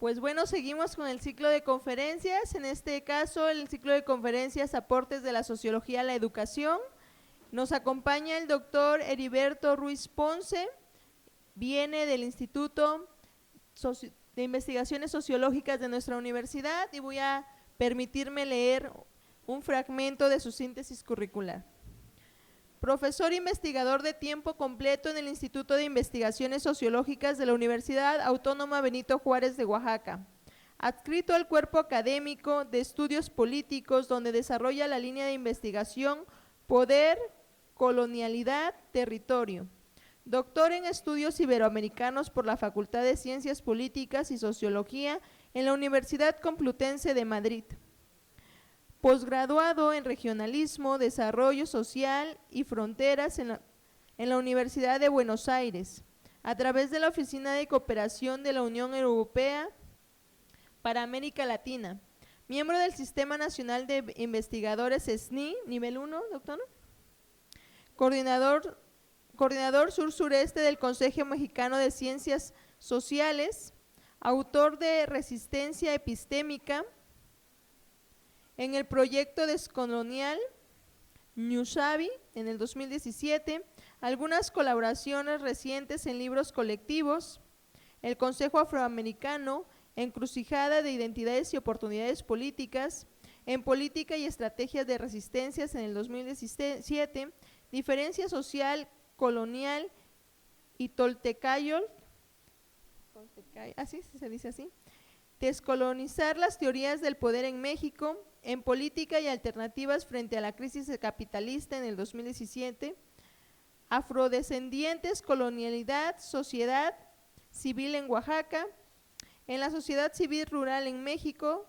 Pues bueno, seguimos con el ciclo de conferencias, en este caso el ciclo de conferencias Aportes de la Sociología a la Educación. Nos acompaña el doctor Heriberto Ruiz Ponce, viene del Instituto de Investigaciones Sociológicas de nuestra universidad y voy a permitirme leer un fragmento de su síntesis curricular. Profesor investigador de tiempo completo en el Instituto de Investigaciones Sociológicas de la Universidad Autónoma Benito Juárez de Oaxaca. Adscrito al cuerpo académico de estudios políticos donde desarrolla la línea de investigación Poder, Colonialidad, Territorio. Doctor en Estudios Iberoamericanos por la Facultad de Ciencias Políticas y Sociología en la Universidad Complutense de Madrid. Posgraduado en Regionalismo, Desarrollo Social y Fronteras en la Universidad de Buenos Aires, a través de la Oficina de Cooperación de la Unión Europea para América Latina. Miembro del Sistema Nacional de Investigadores SNI, nivel 1, doctor. Coordinador sur-sureste del Consejo Mexicano de Ciencias Sociales, autor de Resistencia Epistémica, en el proyecto Descolonial, Ñusabi, en el 2017, algunas colaboraciones recientes en libros colectivos, el Consejo Afroamericano, Encrucijada de Identidades y Oportunidades Políticas, en Política y Estrategias de Resistencias en el 2017, Diferencia Social, Colonial y Toltecayol, así se dice así, Descolonizar las teorías del poder en México, en Política y Alternativas frente a la crisis capitalista en el 2017, Afrodescendientes, Colonialidad, Sociedad Civil en Oaxaca, en la sociedad civil rural en México,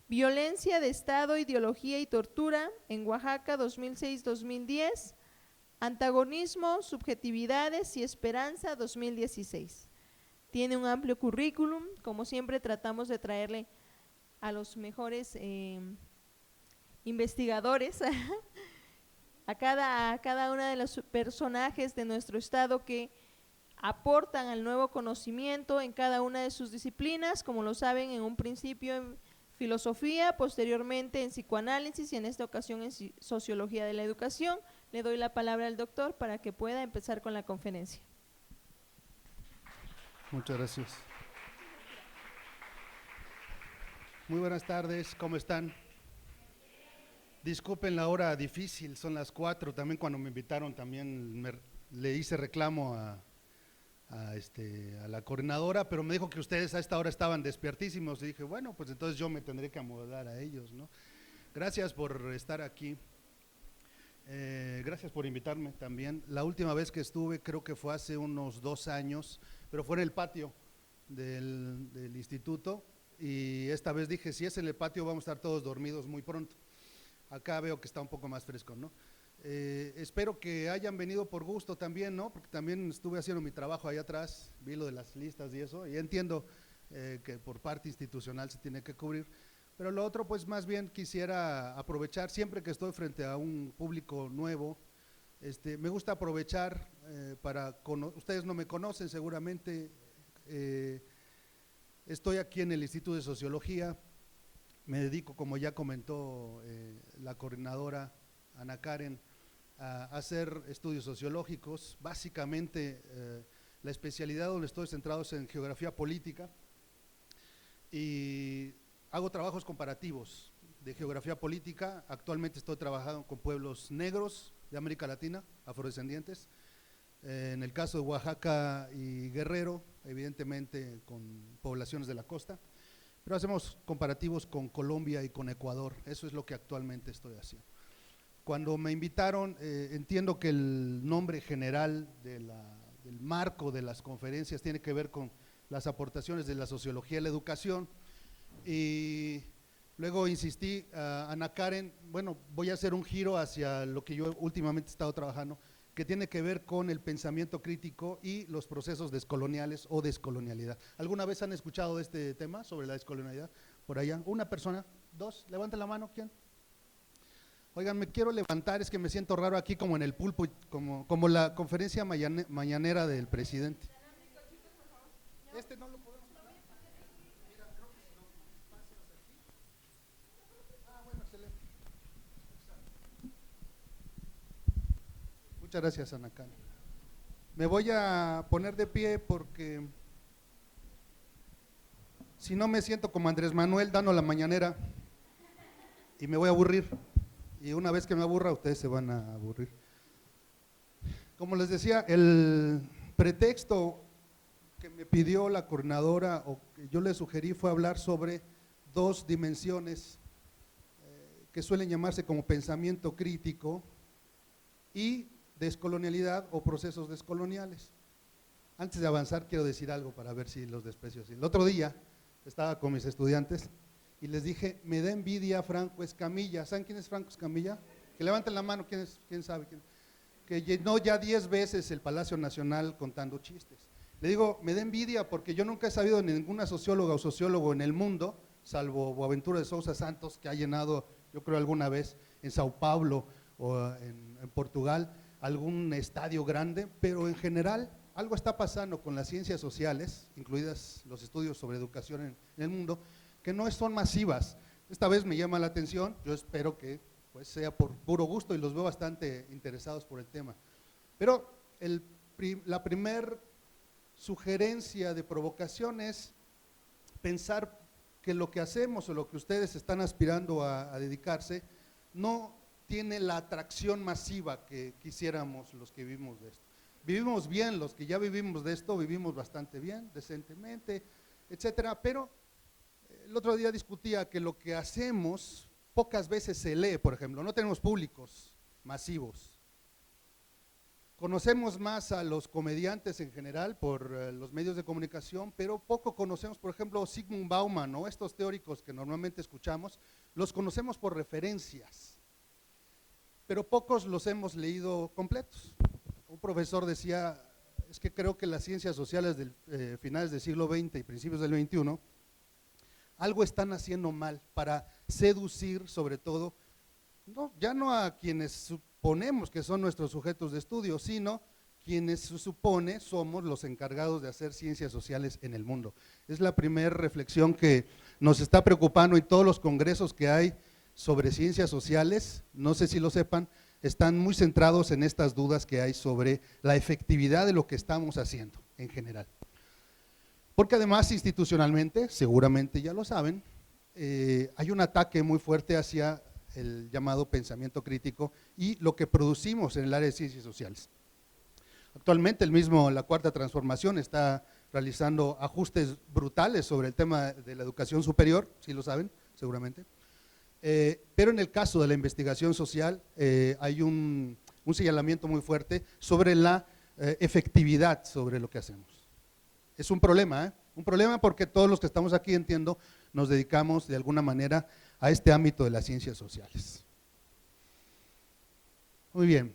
Violencia de Estado, Ideología y Tortura en Oaxaca 2006-2010, Antagonismo, Subjetividades y Esperanza 2016. Tiene un amplio currículum, como siempre tratamos de traerle a los mejores investigadores, a cada uno de los personajes de nuestro estado que aportan al nuevo conocimiento en cada una de sus disciplinas, como lo saben, en un principio en filosofía, posteriormente en psicoanálisis y en esta ocasión en sociología de la educación. Le doy la palabra al doctor para que pueda empezar con la conferencia. Muchas gracias. Muy buenas tardes, ¿cómo están? Disculpen la hora difícil, son las 4, también cuando me invitaron también le hice reclamo a la coordinadora, pero me dijo que ustedes a esta hora estaban despiertísimos y dije, bueno, pues entonces yo me tendré que amodar a ellos, ¿no? Gracias por estar aquí, gracias por invitarme también. La última vez que estuve creo que fue hace unos 2 años, pero fue en el patio del instituto y esta vez dije, si es en el patio vamos a estar todos dormidos muy pronto. Acá veo que está un poco más fresco, ¿no? Espero que hayan venido por gusto también, ¿no? Porque también estuve haciendo mi trabajo ahí atrás, vi lo de las listas y eso, y entiendo que por parte institucional se tiene que cubrir, pero lo otro pues más bien quisiera aprovechar, siempre que estoy frente a un público nuevo, me gusta aprovechar ustedes no me conocen seguramente, estoy aquí en el Instituto de Sociología, me dedico, como ya comentó la coordinadora Ana Karen, a hacer estudios sociológicos, básicamente la especialidad donde estoy centrado es en geografía política y hago trabajos comparativos de geografía política, actualmente estoy trabajando con pueblos negros de América Latina, afrodescendientes, en el caso de Oaxaca y Guerrero, evidentemente con poblaciones de la costa, pero hacemos comparativos con Colombia y con Ecuador, eso es lo que actualmente estoy haciendo. Cuando me invitaron, entiendo que el nombre general del marco de las conferencias tiene que ver con las aportaciones de la sociología y la educación, y luego insistí a Ana Karen, bueno, voy a hacer un giro hacia lo que yo últimamente he estado trabajando, que tiene que ver con el pensamiento crítico y los procesos descoloniales o descolonialidad. ¿Alguna vez han escuchado de este tema sobre la descolonialidad? Por allá, una persona, 2, levanten la mano, ¿quién? Oigan, me quiero levantar, es que me siento raro aquí como en el pulpo, como la conferencia mañanera del presidente. No lo podemos. Muchas gracias, Anacán. Me voy a poner de pie porque si no me siento como Andrés Manuel dando la mañanera y me voy a aburrir. Y una vez que me aburra, ustedes se van a aburrir. Como les decía, el pretexto que me pidió la coordinadora o que yo le sugerí fue hablar sobre dos dimensiones que suelen llamarse como pensamiento crítico y descolonialidad o procesos descoloniales. Antes de avanzar quiero decir algo para ver si los desprecio. El otro día estaba con mis estudiantes y les dije, me da envidia Franco Escamilla. ¿Saben quién es Franco Escamilla? Que levanten la mano, ¿quién sabe? Que llenó ya 10 veces el Palacio Nacional contando chistes. Le digo, me da envidia porque yo nunca he sabido de ninguna socióloga o sociólogo en el mundo, salvo Boaventura de Sousa Santos, que ha llenado, yo creo alguna vez, en Sao Paulo o en Portugal, algún estadio grande, pero en general algo está pasando con las ciencias sociales, incluidas los estudios sobre educación en el mundo, que no son masivas. Esta vez me llama la atención, yo espero que pues, sea por puro gusto y los veo bastante interesados por el tema. Pero la primer sugerencia de provocación es pensar que lo que hacemos o lo que ustedes están aspirando a dedicarse no tiene la atracción masiva que quisiéramos los que vivimos de esto. Vivimos bien, los que ya vivimos de esto, vivimos bastante bien, decentemente, etcétera, pero el otro día discutía que lo que hacemos pocas veces se lee, por ejemplo, no tenemos públicos masivos. Conocemos más a los comediantes en general por los medios de comunicación, pero poco conocemos, por ejemplo, Zygmunt Bauman, ¿no? Estos teóricos que normalmente escuchamos, los conocemos por referencias, pero pocos los hemos leído completos. Un profesor decía, es que creo que las ciencias sociales del finales del siglo XX y principios del XXI, algo están haciendo mal para seducir sobre todo, ya no a quienes suponemos que son nuestros sujetos de estudio, sino quienes se supone somos los encargados de hacer ciencias sociales en el mundo. Es la primera reflexión que nos está preocupando y todos los congresos que hay sobre ciencias sociales, no sé si lo sepan, están muy centrados en estas dudas que hay sobre la efectividad de lo que estamos haciendo en general. Porque además institucionalmente, seguramente ya lo saben, hay un ataque muy fuerte hacia el llamado pensamiento crítico y lo que producimos en el área de ciencias sociales. Actualmente la Cuarta Transformación está realizando ajustes brutales sobre el tema de la educación superior, si lo saben, seguramente. Pero en el caso de la investigación social hay un señalamiento muy fuerte sobre la efectividad sobre lo que hacemos. Es un problema porque todos los que estamos aquí, entiendo, nos dedicamos de alguna manera a este ámbito de las ciencias sociales. Muy bien,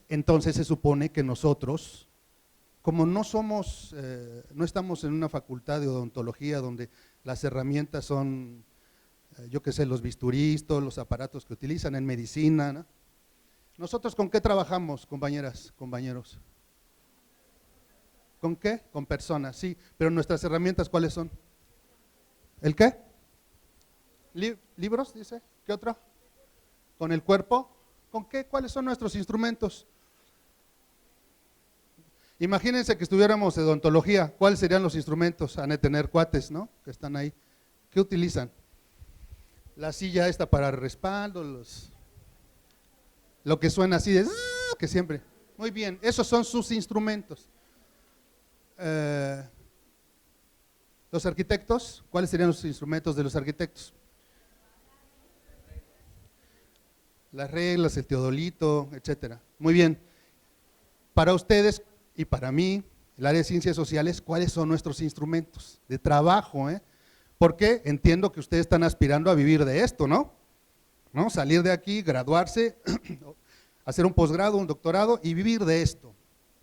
entonces se supone que nosotros, como no estamos en una facultad de odontología donde las herramientas son, yo qué sé, los bisturís, todos los aparatos que utilizan en medicina, ¿no? ¿Nosotros con qué trabajamos, compañeras, compañeros? ¿Con qué? Con personas, sí, pero nuestras herramientas, ¿cuáles son? ¿El qué? ¿Libros, dice? ¿Qué otro? ¿Con el cuerpo? ¿Con qué? ¿Cuáles son nuestros instrumentos? Imagínense que estuviéramos en odontología, ¿cuáles serían los instrumentos? Han de tener cuates, ¿no? Que están ahí. ¿Qué utilizan? La silla esta para respaldo, lo que suena así de que siempre. Muy bien, esos son sus instrumentos. Los arquitectos, ¿cuáles serían los instrumentos de los arquitectos? Las reglas, el teodolito, etcétera. Muy bien. Para ustedes y para mí, el área de ciencias sociales, ¿cuáles son nuestros instrumentos de trabajo? Porque entiendo que ustedes están aspirando a vivir de esto, ¿no? Salir de aquí, graduarse, hacer un posgrado, un doctorado y vivir de esto.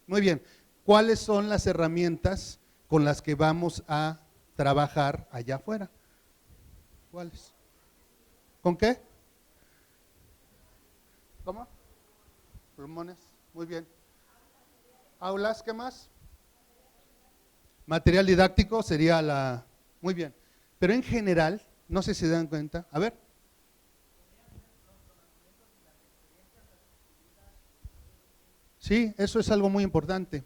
Muy bien. ¿Cuáles son las herramientas con las que vamos a trabajar allá afuera? ¿Cuáles? ¿Con qué? ¿Cómo? Pulmones, muy bien. ¿Aulas? ¿Qué más? Material didáctico sería muy bien. Pero en general, no sé si se dan cuenta, a ver, Sí, eso es algo muy importante.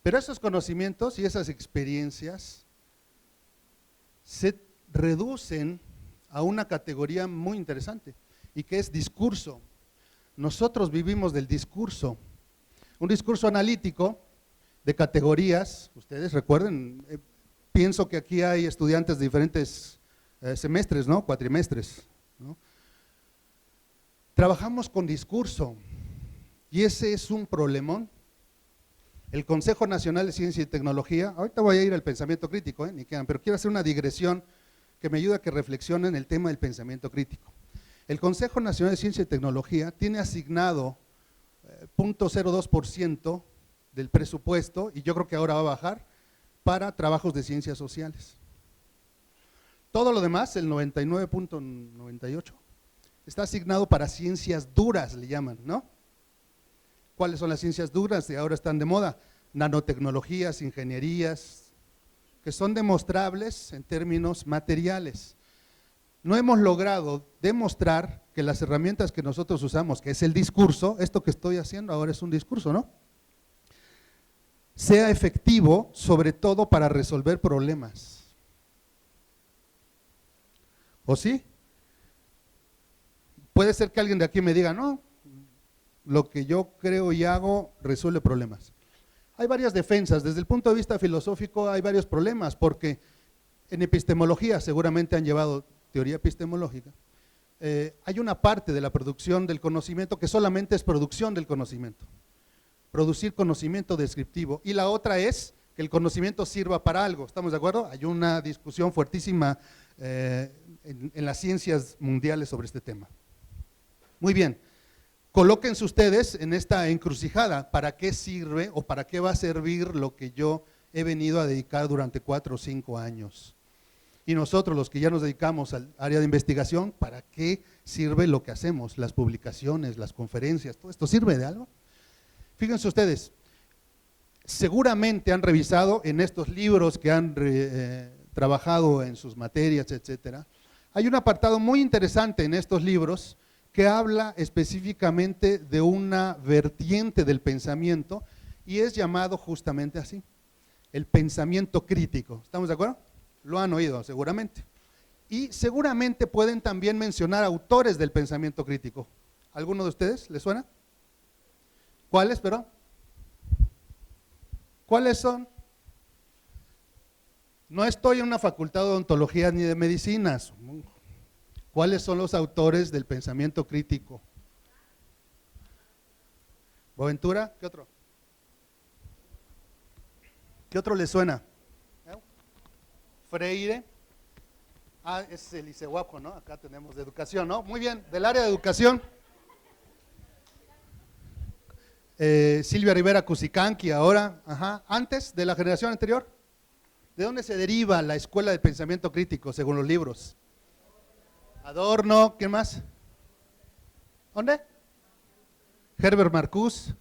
Pero esos conocimientos y esas experiencias se reducen a una categoría muy interesante y que es discurso. Nosotros vivimos del discurso, un discurso analítico de categorías. Ustedes recuerden, pienso que aquí hay estudiantes de diferentes semestres, ¿no? Cuatrimestres, ¿no? Trabajamos con discurso y ese es un problemón. El Consejo Nacional de Ciencia y Tecnología, ahorita voy a ir al pensamiento crítico, ni quedan, pero quiero hacer una digresión que me ayuda a que reflexionen el tema del pensamiento crítico. El Consejo Nacional de Ciencia y Tecnología tiene asignado 0.02% del presupuesto, y yo creo que ahora va a bajar, para trabajos de ciencias sociales. Todo lo demás, el 99.98%, está asignado para ciencias duras, le llaman, ¿no? ¿Cuáles son las ciencias duras que ahora están de moda? Nanotecnologías, ingenierías, que son demostrables en términos materiales. No hemos logrado demostrar que las herramientas que nosotros usamos, que es el discurso, esto que estoy haciendo ahora es un discurso, ¿no? Sea efectivo, sobre todo para resolver problemas. ¿O sí? Puede ser que alguien de aquí me diga, no, lo que yo creo y hago resuelve problemas. Hay varias defensas, desde el punto de vista filosófico hay varios problemas, porque en epistemología seguramente han llevado teoría epistemológica, hay una parte de la producción del conocimiento que solamente es producción del conocimiento, producir conocimiento descriptivo, y la otra es que el conocimiento sirva para algo, ¿estamos de acuerdo? Hay una discusión fuertísima en las ciencias mundiales sobre este tema. Muy bien. Colóquense ustedes en esta encrucijada, ¿para qué sirve o para qué va a servir lo que yo he venido a dedicar durante 4 o 5 años? Y nosotros, los que ya nos dedicamos al área de investigación, ¿para qué sirve lo que hacemos? Las publicaciones, las conferencias, ¿todo esto sirve de algo? Fíjense ustedes, seguramente han revisado en estos libros que han trabajado en sus materias, etcétera. Hay un apartado muy interesante en estos libros que habla específicamente de una vertiente del pensamiento y es llamado justamente así, el pensamiento crítico. ¿Estamos de acuerdo? Lo han oído seguramente. Y seguramente pueden también mencionar autores del pensamiento crítico. ¿Alguno de ustedes les suena? ¿Cuáles, pero? ¿Cuáles son? No estoy en una facultad de odontología ni de medicinas. ¿Cuáles son los autores del pensamiento crítico? ¿Boaventura? ¿Qué otro? ¿Qué otro le suena? Freire. Ah, es el ICEWAPO, ¿no? Acá tenemos de educación, ¿no? Muy bien, del área de educación. Silvia Rivera Cusicanqui ahora, antes de la generación anterior. ¿De dónde se deriva la escuela del pensamiento crítico según los libros? Adorno, ¿quién más? ¿Dónde? Herbert Marcuse.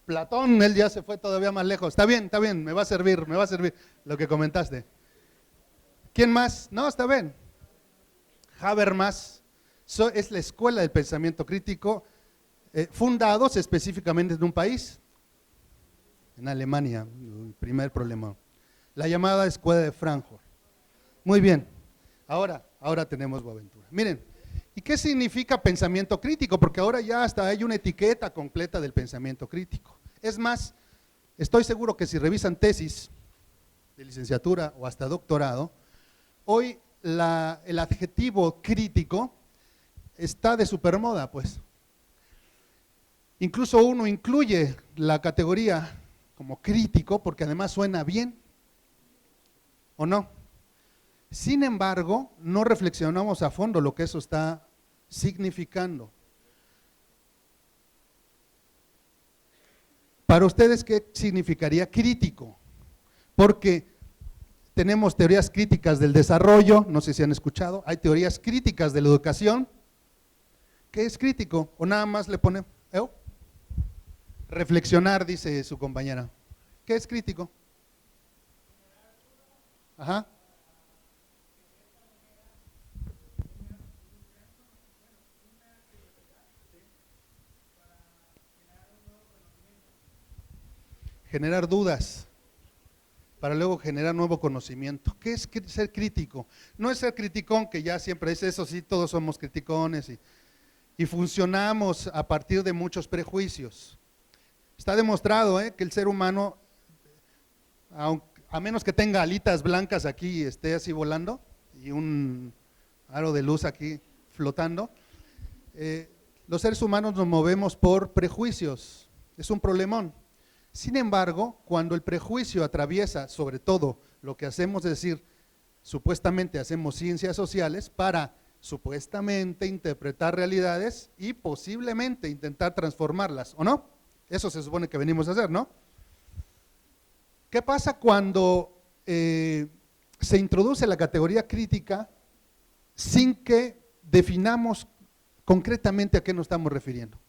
Platón, él ya se fue todavía más lejos. Está bien, me va a servir lo que comentaste. ¿Quién más? No, está bien. Habermas, es la escuela del pensamiento crítico, fundados específicamente en un país, en Alemania, el primer problema. La llamada escuela de Frankfurt. Muy bien, ahora tenemos Boaventura. Miren, ¿y qué significa pensamiento crítico? Porque ahora ya hasta hay una etiqueta completa del pensamiento crítico. Es más, estoy seguro que si revisan tesis de licenciatura o hasta doctorado, hoy el adjetivo crítico está de supermoda, pues. Incluso uno incluye la categoría como crítico porque además suena bien, ¿o no? Sin embargo, no reflexionamos a fondo lo que eso está significando. Para ustedes, ¿qué significaría crítico? Porque tenemos teorías críticas del desarrollo, no sé si han escuchado, hay teorías críticas de la educación. ¿Qué es crítico? O nada más le pone, reflexionar, dice su compañera. ¿Qué es crítico? Ajá. generar dudas, para luego generar nuevo conocimiento. ¿Qué es ser crítico? No es ser criticón, que ya siempre es eso, sí, todos somos criticones y funcionamos a partir de muchos prejuicios. Está demostrado que el ser humano, a menos que tenga alitas blancas aquí y esté así volando, y un aro de luz aquí flotando, los seres humanos nos movemos por prejuicios, es un problemón. Sin embargo, cuando el prejuicio atraviesa sobre todo lo que hacemos, es decir, supuestamente hacemos ciencias sociales para supuestamente interpretar realidades y posiblemente intentar transformarlas, ¿o no? Eso se supone que venimos a hacer, ¿no? ¿Qué pasa cuando se introduce la categoría crítica sin que definamos concretamente a qué nos estamos refiriendo?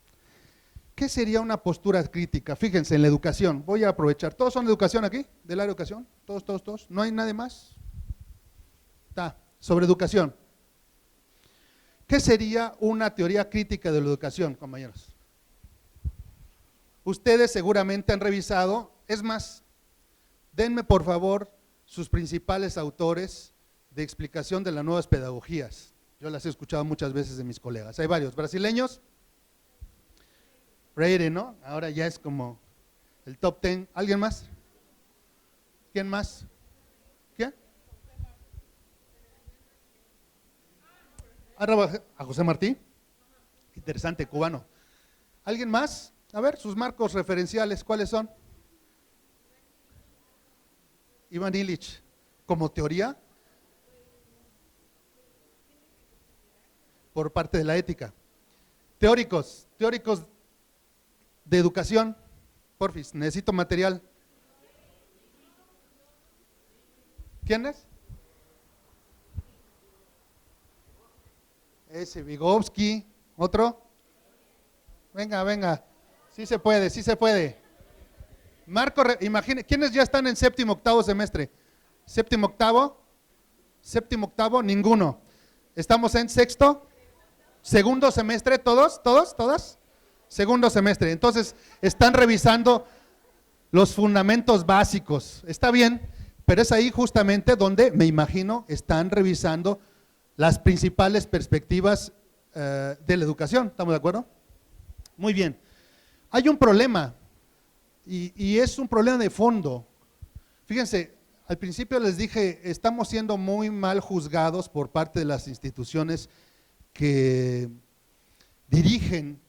¿Qué sería una postura crítica? Fíjense, en la educación, voy a aprovechar. ¿Todos son de educación aquí? ¿De la educación? ¿Todos? ¿No hay nadie más? Está, sobre educación. ¿Qué sería una teoría crítica de la educación, compañeros? Ustedes seguramente han revisado, es más, denme por favor sus principales autores de explicación de las nuevas pedagogías. Yo las he escuchado muchas veces de mis colegas. Hay varios brasileños. Freire, ¿no? Ahora ya es como el top 10. ¿Alguien más? ¿Quién más? ¿Quién? A José Martí. Interesante, cubano. ¿Alguien más? A ver, sus marcos referenciales, ¿cuáles son? Iván Illich, como teoría, por parte de la ética. Teóricos de educación, porfis, necesito material. ¿Quién es? Ese, Vygotsky, ¿otro? Venga, sí se puede. Marco, imagine, ¿quiénes ya están en séptimo, octavo semestre? ¿Séptimo, octavo? Ninguno. ¿Estamos en sexto? ¿Segundo semestre? ¿Todos? Segundo semestre. Entonces, están revisando los fundamentos básicos. Está bien, pero es ahí justamente donde, me imagino, están revisando las principales perspectivas de la educación. ¿Estamos de acuerdo? Muy bien. Hay un problema, y es un problema de fondo. Fíjense, al principio les dije, estamos siendo muy mal juzgados por parte de las instituciones que dirigen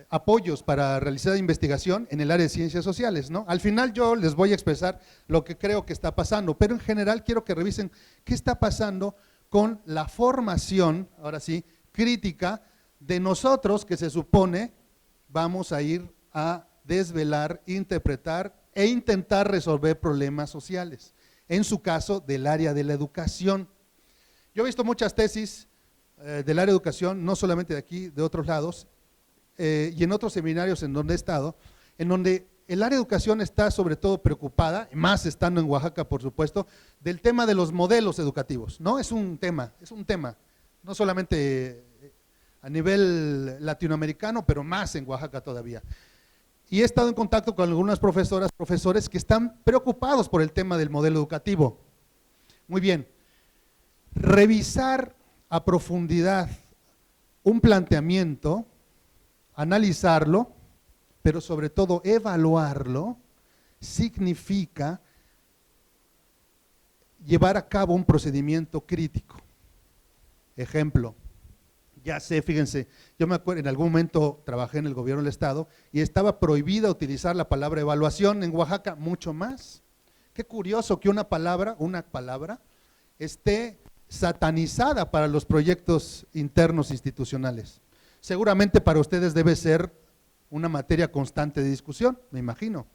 apoyos para realizar investigación en el área de ciencias sociales, ¿no? Al final yo les voy a expresar lo que creo que está pasando, pero en general quiero que revisen qué está pasando con la formación, ahora sí, crítica de nosotros, que se supone vamos a ir a desvelar, interpretar e intentar resolver problemas sociales, en su caso del área de la educación. Yo he visto muchas tesis del área de educación, no solamente de aquí, de otros lados, y en otros seminarios en donde he estado, en donde el área de educación está sobre todo preocupada, más estando en Oaxaca por supuesto, del tema de los modelos educativos, ¿no? Es un tema, no solamente a nivel latinoamericano, pero más en Oaxaca todavía. Y he estado en contacto con algunas profesoras, profesores que están preocupados por el tema del modelo educativo. Muy bien, revisar a profundidad un planteamiento, analizarlo, pero sobre todo evaluarlo, significa llevar a cabo un procedimiento crítico. Ejemplo, ya sé, fíjense, yo me acuerdo, en algún momento trabajé en el gobierno del estado y estaba prohibida utilizar la palabra evaluación en Oaxaca, mucho más. Qué curioso que una palabra esté satanizada para los proyectos internos institucionales. Seguramente para ustedes debe ser una materia constante de discusión, me imagino.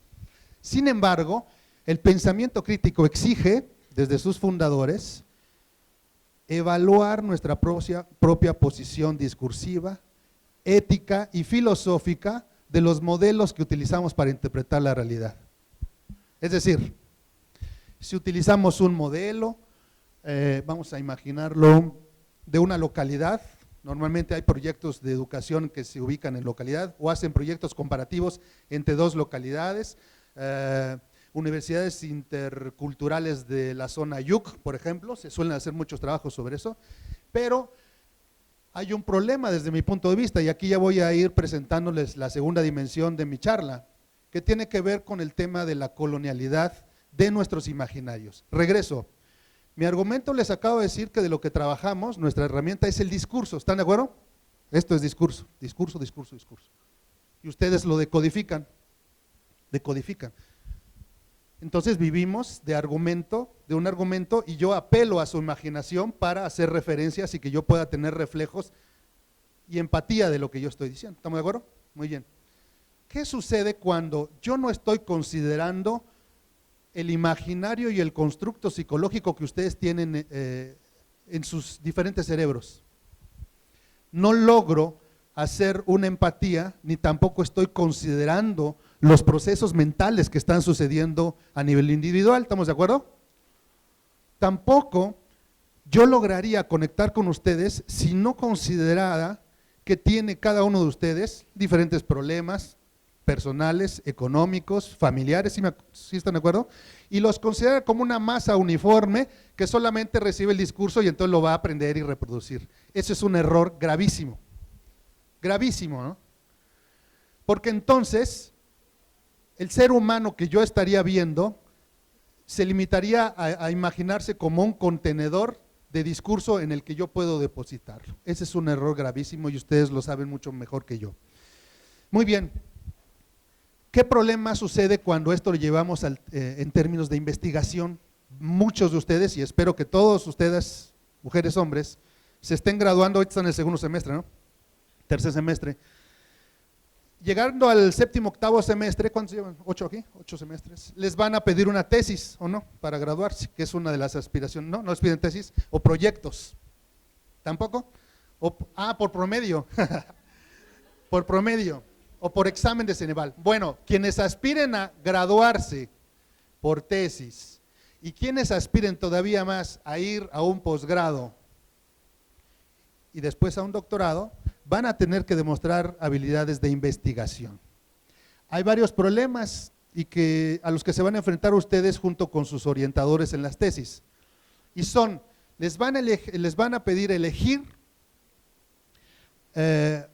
Sin embargo, el pensamiento crítico exige, desde sus fundadores, evaluar nuestra propia posición discursiva, ética y filosófica de los modelos que utilizamos para interpretar la realidad. Es decir, si utilizamos un modelo, vamos a imaginarlo de una localidad, normalmente hay proyectos de educación que se ubican en localidad o hacen proyectos comparativos entre dos localidades, universidades interculturales de la zona YUC, por ejemplo, se suelen hacer muchos trabajos sobre eso, pero hay un problema desde mi punto de vista, y aquí ya voy a ir presentándoles la segunda dimensión de mi charla, que tiene que ver con el tema de la colonialidad de nuestros imaginarios. Regreso. Mi argumento, les acabo de decir que de lo que trabajamos, nuestra herramienta es el discurso. ¿Están de acuerdo? Esto es discurso, discurso, discurso, discurso. Y ustedes lo decodifican, decodifican. Entonces vivimos de un argumento, y yo apelo a su imaginación para hacer referencias y que yo pueda tener reflejos y empatía de lo que yo estoy diciendo. ¿Estamos de acuerdo? Muy bien. ¿Qué sucede cuando yo no estoy considerando el imaginario y el constructo psicológico que ustedes tienen en sus diferentes cerebros? No logro hacer una empatía, ni tampoco estoy considerando los procesos mentales que están sucediendo a nivel individual. ¿Estamos de acuerdo? Tampoco yo lograría conectar con ustedes si no considerara que tiene cada uno de ustedes diferentes problemas personales, económicos, familiares, ¿sí están de acuerdo? Y los considera como una masa uniforme que solamente recibe el discurso y entonces lo va a aprender y reproducir. Eso es un error gravísimo, gravísimo, ¿no? Porque entonces el ser humano que yo estaría viendo se limitaría a imaginarse como un contenedor de discurso en el que yo puedo depositarlo. Ese es un error gravísimo y ustedes lo saben mucho mejor que yo. Muy bien. ¿Qué problema sucede cuando esto lo llevamos en términos de investigación? Muchos de ustedes, y espero que todos ustedes, mujeres, hombres, se estén graduando, ahorita están en el segundo semestre, ¿no? Tercer semestre. Llegando al séptimo, octavo semestre, ¿cuántos llevan? 8 aquí, 8 semestres. Les van a pedir una tesis, ¿o no? Para graduarse, que es una de las aspiraciones. No, no les piden tesis, o proyectos. ¿Tampoco? Por promedio. Por promedio. O por examen de Ceneval. Bueno, quienes aspiren a graduarse por tesis y quienes aspiren todavía más a ir a un posgrado y después a un doctorado, van a tener que demostrar habilidades de investigación. Hay varios problemas a los que se van a enfrentar ustedes junto con sus orientadores en las tesis. Y son, les van a pedir elegir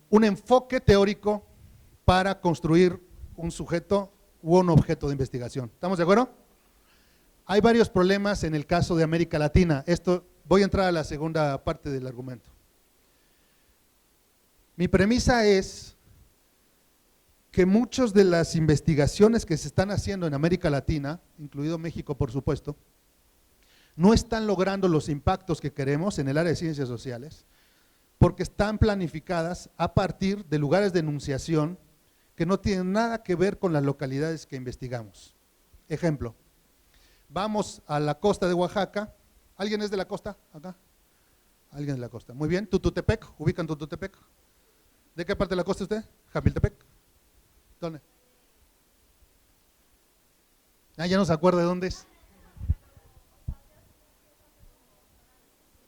un enfoque teórico para construir un sujeto u un objeto de investigación. ¿Estamos de acuerdo? Hay varios problemas en el caso de América Latina. Voy a entrar a la segunda parte del argumento. Mi premisa es que muchas de las investigaciones que se están haciendo en América Latina, incluido México por supuesto, no están logrando los impactos que queremos en el área de ciencias sociales, porque están planificadas a partir de lugares de enunciación que no tienen nada que ver con las localidades que investigamos. Ejemplo, vamos a la costa de Oaxaca. ¿Alguien es de la costa acá? ¿Alguien de la costa? Muy bien. Tututepec, ubican Tututepec. ¿De qué parte de la costa usted? Jamiltepec. ¿Dónde? Ya no se acuerda de dónde es.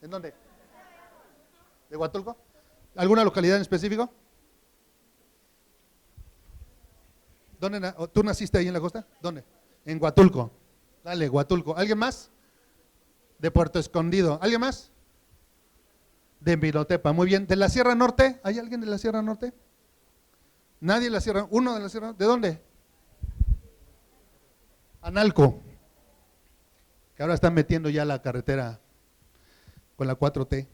¿En dónde? ¿De Huatulco? ¿Alguna localidad en específico? ¿Dónde? ¿Tú naciste ahí en la costa? ¿Dónde? En Huatulco. Dale, Huatulco. ¿Alguien más? De Puerto Escondido. ¿Alguien más? De Minotepa. Muy bien. ¿De la Sierra Norte? ¿Hay alguien de la Sierra Norte? ¿Nadie de la Sierra? ¿Uno de la Sierra Norte? ¿De dónde? Analco. Que ahora están metiendo ya la carretera con la 4T.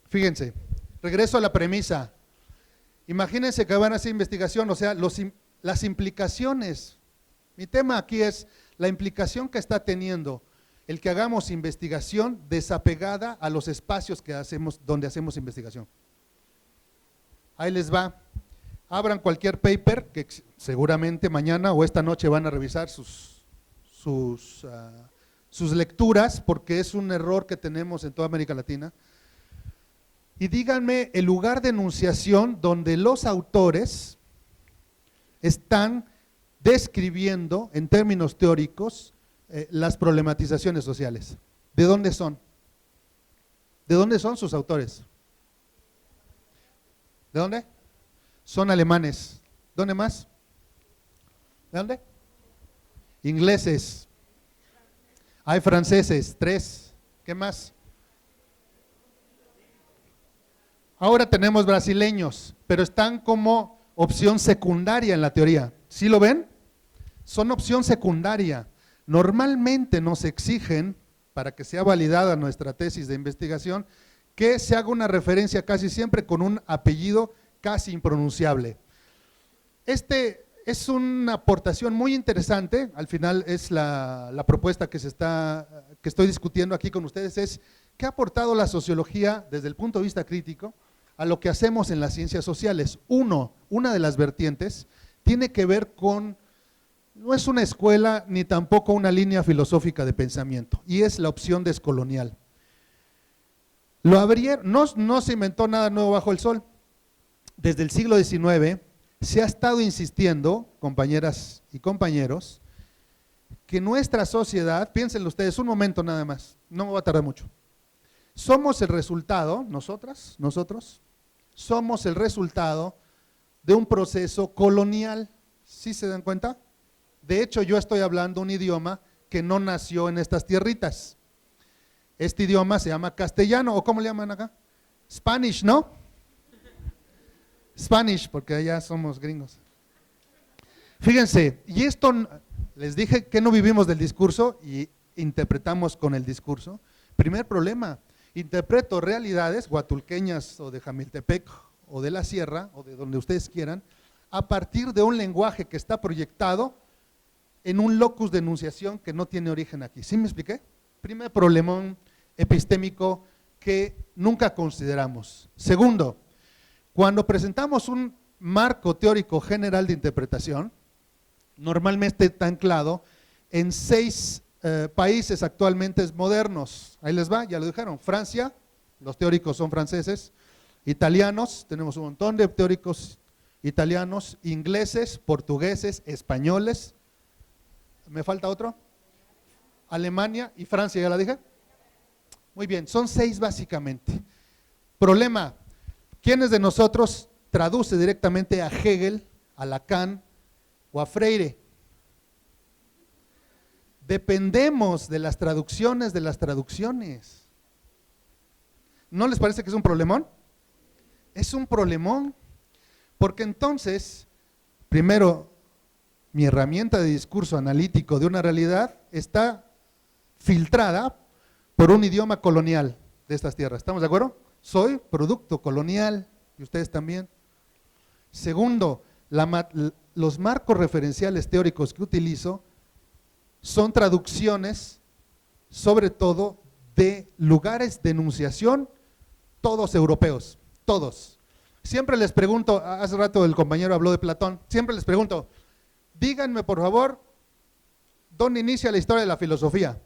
Fíjense, regreso a la premisa. Imagínense que van a hacer investigación, o sea, las implicaciones. Mi tema aquí es la implicación que está teniendo el que hagamos investigación desapegada a los espacios donde hacemos investigación. Ahí les va. Abran cualquier paper que seguramente mañana o esta noche van a revisar sus lecturas, porque es un error que tenemos en toda América Latina. Y díganme el lugar de enunciación donde los autores están describiendo en términos teóricos las problematizaciones sociales. ¿De dónde son? ¿De dónde son sus autores? ¿De dónde? Son alemanes. ¿Dónde más? ¿De dónde? ingleses, hay franceses, 3, ¿qué más? Ahora tenemos brasileños, pero están como opción secundaria en la teoría. ¿Sí lo ven? Son opción secundaria. Normalmente nos exigen, para que sea validada nuestra tesis de investigación, que se haga una referencia casi siempre con un apellido casi impronunciable. Este es una aportación muy interesante, al final es la propuesta que estoy discutiendo aquí con ustedes, es ¿qué ha aportado la sociología desde el punto de vista crítico a lo que hacemos en las ciencias sociales? Una de las vertientes tiene que ver con, no es una escuela ni tampoco una línea filosófica de pensamiento, y es la opción descolonial. No se inventó nada nuevo bajo el sol. Desde el siglo XIX se ha estado insistiendo, compañeras y compañeros, que nuestra sociedad, piénsenlo ustedes un momento nada más, no me va a tardar mucho, somos el resultado, nosotros, somos el resultado de un proceso colonial. ¿Sí se dan cuenta? De hecho, yo estoy hablando un idioma que no nació en estas tierritas. Este idioma se llama castellano, ¿o cómo le llaman acá? Spanish, ¿no? Spanish, porque allá somos gringos. Fíjense, y esto, les dije que no vivimos del discurso y interpretamos con el discurso. Primer problema, interpreto realidades huatulqueñas o de Jamiltepec o de la sierra o de donde ustedes quieran, a partir de un lenguaje que está proyectado en un locus de enunciación que no tiene origen aquí. ¿Sí me expliqué? Primer problemón epistémico que nunca consideramos. Segundo, cuando presentamos un marco teórico general de interpretación, normalmente está anclado en 6 países actualmente modernos. Ahí les va, ya lo dijeron, Francia, los teóricos son franceses, italianos, tenemos un montón de teóricos italianos, ingleses, portugueses, españoles, ¿me falta otro? Alemania y Francia, ¿ya la dije? Muy bien, son 6 básicamente. Problema, ¿quiénes de nosotros traduce directamente a Hegel, a Lacan o a Freire? Dependemos de las traducciones de las traducciones. ¿No les parece que es un problemón? Es un problemón, porque entonces, primero, mi herramienta de discurso analítico de una realidad está filtrada por un idioma colonial de estas tierras. ¿Estamos de acuerdo? Soy producto colonial, y ustedes también. Segundo, los marcos referenciales teóricos que utilizo son traducciones, sobre todo, de lugares de enunciación, todos europeos, todos. Siempre les pregunto, hace rato el compañero habló de Platón, siempre les pregunto, díganme por favor, ¿dónde inicia la historia de la filosofía?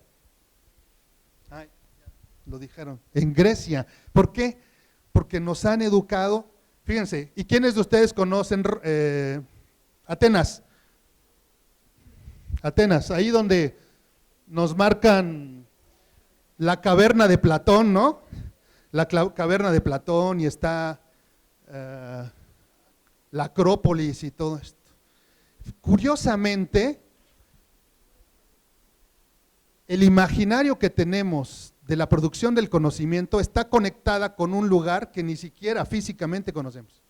Ay, lo dijeron, en Grecia. ¿Por qué? Porque nos han educado, fíjense, ¿y quiénes de ustedes conocen Atenas? Atenas, ahí donde nos marcan la caverna de Platón, ¿no? La caverna de Platón y está la Acrópolis y todo esto. Curiosamente, el imaginario que tenemos de la producción del conocimiento está conectada con un lugar que ni siquiera físicamente conocemos.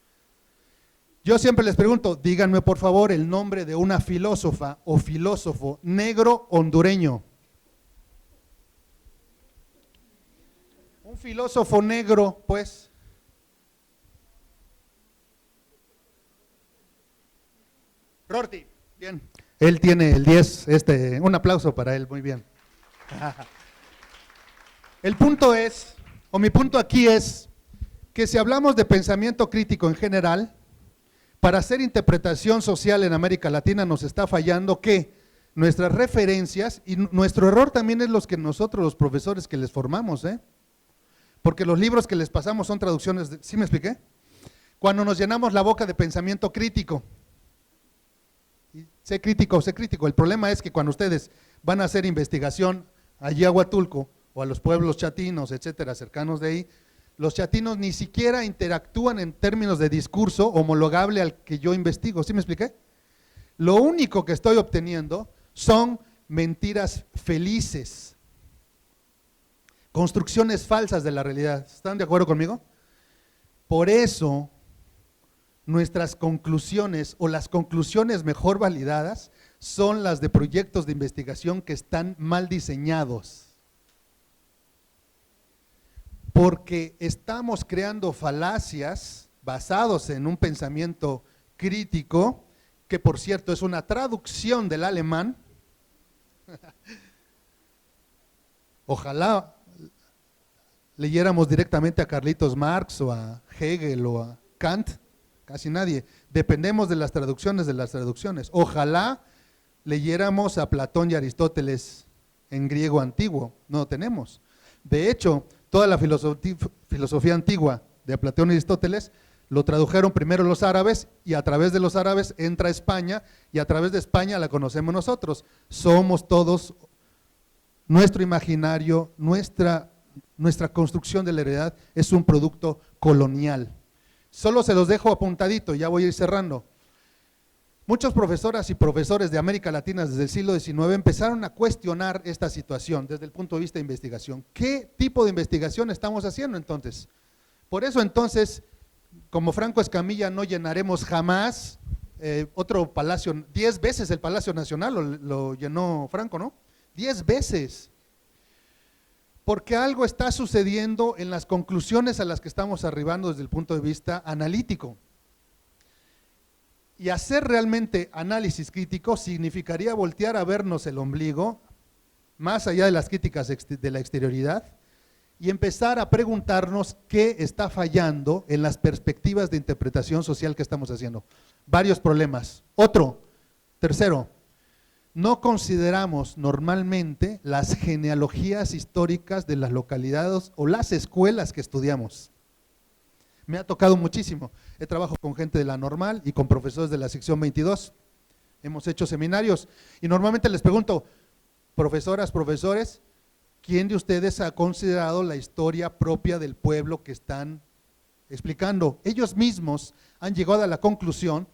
Yo siempre les pregunto, díganme por favor el nombre de una filósofa o filósofo negro hondureño. Un filósofo negro, pues. Rorty, bien. Él tiene el 10, un aplauso para él, muy bien. El punto es, o mi punto aquí es, que si hablamos de pensamiento crítico en general, para hacer interpretación social en América Latina nos está fallando que nuestras referencias, y nuestro error también es los que nosotros, los profesores que les formamos, porque los libros que les pasamos son traducciones, ¿sí me expliqué? Cuando nos llenamos la boca de pensamiento crítico, y sé crítico, el problema es que cuando ustedes van a hacer investigación allí a Huatulco o a los pueblos chatinos, etcétera, cercanos de ahí, los chatinos ni siquiera interactúan en términos de discurso homologable al que yo investigo, ¿sí me expliqué? Lo único que estoy obteniendo son mentiras felices, construcciones falsas de la realidad. ¿Están de acuerdo conmigo? Por eso, nuestras conclusiones o las conclusiones mejor validadas son las de proyectos de investigación que están mal diseñados. Porque estamos creando falacias basados en un pensamiento crítico, que por cierto es una traducción del alemán. Ojalá leyéramos directamente a Carlitos Marx o a Hegel o a Kant, casi nadie. Dependemos de las traducciones Ojalá leyéramos a Platón y Aristóteles en griego antiguo, no lo tenemos. De hecho, toda la filosofía antigua de Platón y Aristóteles lo tradujeron primero los árabes y a través de los árabes entra a España y a través de España la conocemos nosotros. Somos todos, nuestro imaginario, nuestra construcción de la realidad es un producto colonial. Solo se los dejo apuntadito, ya voy a ir cerrando. Muchos profesoras y profesores de América Latina desde el siglo XIX empezaron a cuestionar esta situación desde el punto de vista de investigación. ¿Qué tipo de investigación estamos haciendo entonces? Por eso entonces, como Franco Escamilla, no llenaremos jamás otro palacio, 10 veces el Palacio Nacional lo llenó Franco, ¿no? 10 veces. Porque algo está sucediendo en las conclusiones a las que estamos arribando desde el punto de vista analítico. Y hacer realmente análisis crítico significaría voltear a vernos el ombligo, más allá de las críticas de la exterioridad, y empezar a preguntarnos qué está fallando en las perspectivas de interpretación social que estamos haciendo. Varios problemas. Tercero, no consideramos normalmente las genealogías históricas de las localidades o las escuelas que estudiamos. Me ha tocado muchísimo. He trabajado con gente de la normal y con profesores de la sección 22. Hemos hecho seminarios y normalmente les pregunto, profesoras, profesores, ¿quién de ustedes ha considerado la historia propia del pueblo que están explicando? Ellos mismos han llegado a la conclusión,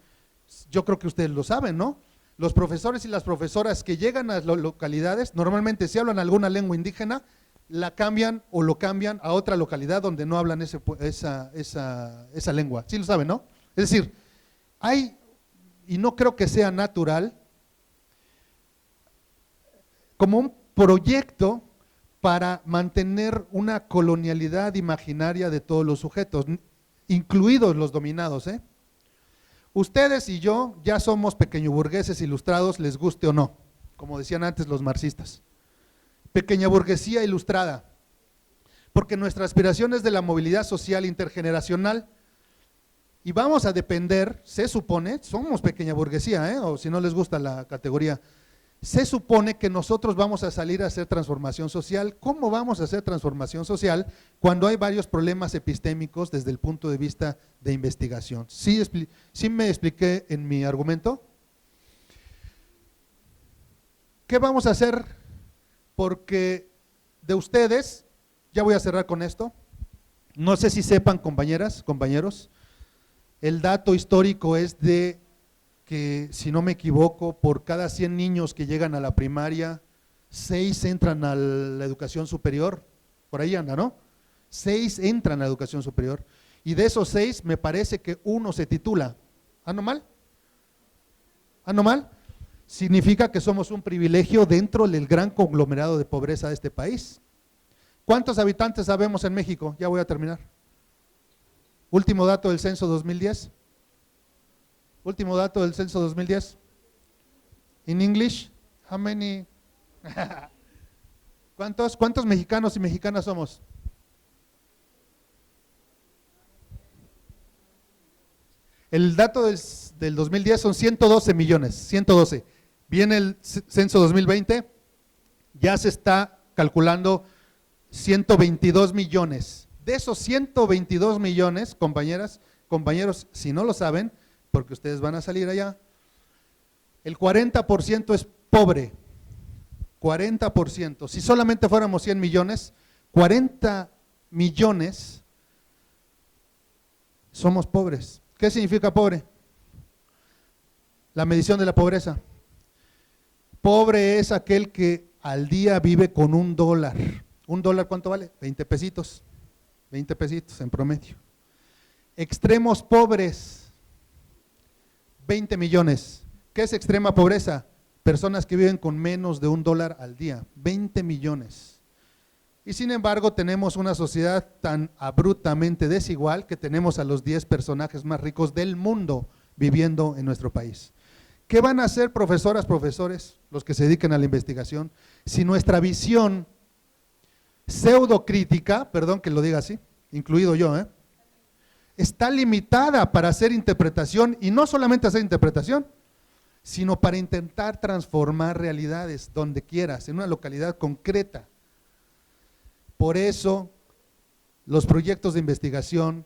yo creo que ustedes lo saben, ¿no? Los profesores y las profesoras que llegan a las localidades, normalmente si hablan alguna lengua indígena, la cambian o lo cambian a otra localidad donde no hablan esa lengua. Sí lo saben, ¿no? Es decir, hay, y no creo que sea natural, como un proyecto para mantener una colonialidad imaginaria de todos los sujetos, incluidos los dominados, ¿eh? Ustedes y yo ya somos pequeño burgueses ilustrados, les guste o no, como decían antes los marxistas. Pequeña burguesía ilustrada, porque nuestra aspiración es de la movilidad social intergeneracional y vamos a depender, se supone, somos pequeña burguesía, o si no les gusta la categoría, se supone que nosotros vamos a salir a hacer transformación social. ¿Cómo vamos a hacer transformación social cuando hay varios problemas epistémicos desde el punto de vista de investigación? ¿Sí me expliqué en mi argumento? ¿Qué vamos a hacer? Porque de ustedes, ya voy a cerrar con esto, no sé si sepan, compañeras, compañeros, el dato histórico es de que, si no me equivoco, por cada 100 niños que llegan a la primaria, 6 entran a la educación superior, por ahí anda, ¿no? 6 entran a la educación superior, y de esos 6 me parece que 1 se titula. ¿Ando mal? ¿Ando mal? Significa que somos un privilegio dentro del gran conglomerado de pobreza de este país. ¿Cuántos habitantes sabemos en México? Ya voy a terminar. Último dato del censo 2010. Último dato del censo 2010. In English, how many? ¿Cuántos mexicanos y mexicanas somos? El dato del 2010 son 112 millones, 112. Viene el censo 2020, ya se está calculando 122 millones. De esos 122 millones, compañeras, compañeros, si no lo saben, porque ustedes van a salir allá, el 40% es pobre, 40%. Si solamente fuéramos 100 millones, 40 millones somos pobres. ¿Qué significa pobre? La medición de la pobreza. Pobre es aquel que al día vive con $1. $1, ¿cuánto vale? 20 pesitos. 20 pesitos en promedio. Extremos pobres, 20 millones. ¿Qué es extrema pobreza? Personas que viven con menos de $1 al día, 20 millones. Y sin embargo tenemos una sociedad tan abruptamente desigual que tenemos a los 10 personajes más ricos del mundo viviendo en nuestro país. ¿Qué van a hacer profesoras, profesores, los que se dedican a la investigación, si nuestra visión pseudocrítica, perdón que lo diga así, incluido yo, está limitada para hacer interpretación, y no solamente hacer interpretación, sino para intentar transformar realidades donde quieras, en una localidad concreta? Por eso, los proyectos de investigación,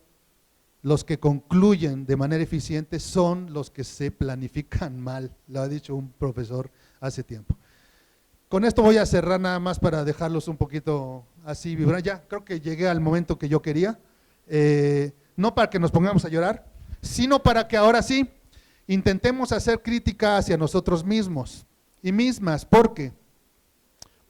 los que concluyen de manera eficiente, son los que se planifican mal, lo ha dicho un profesor hace tiempo. Con esto voy a cerrar nada más para dejarlos un poquito así vibrar. Ya, creo que llegué al momento que yo quería, no para que nos pongamos a llorar, sino para que ahora sí intentemos hacer crítica hacia nosotros mismos y mismas, porque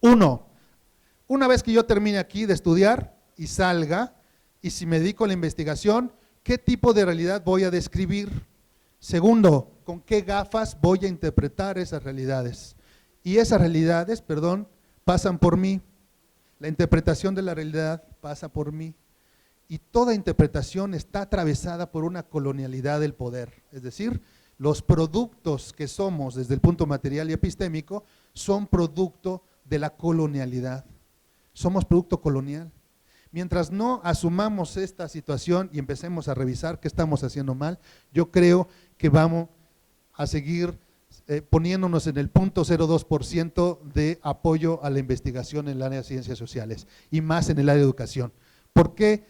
una vez que yo termine aquí de estudiar y salga, y si me dedico a la investigación, ¿qué tipo de realidad voy a describir? Segundo, ¿con qué gafas voy a interpretar esas realidades? Y esas realidades, pasan por mí. La interpretación de la realidad pasa por mí. Y toda interpretación está atravesada por una colonialidad del poder. Es decir, los productos que somos desde el punto material y epistémico son producto de la colonialidad. Somos producto colonial. Mientras no asumamos esta situación y empecemos a revisar qué estamos haciendo mal, yo creo que vamos a seguir poniéndonos en el 0.02% de apoyo a la investigación en el área de ciencias sociales y más en el área de educación. ¿Por qué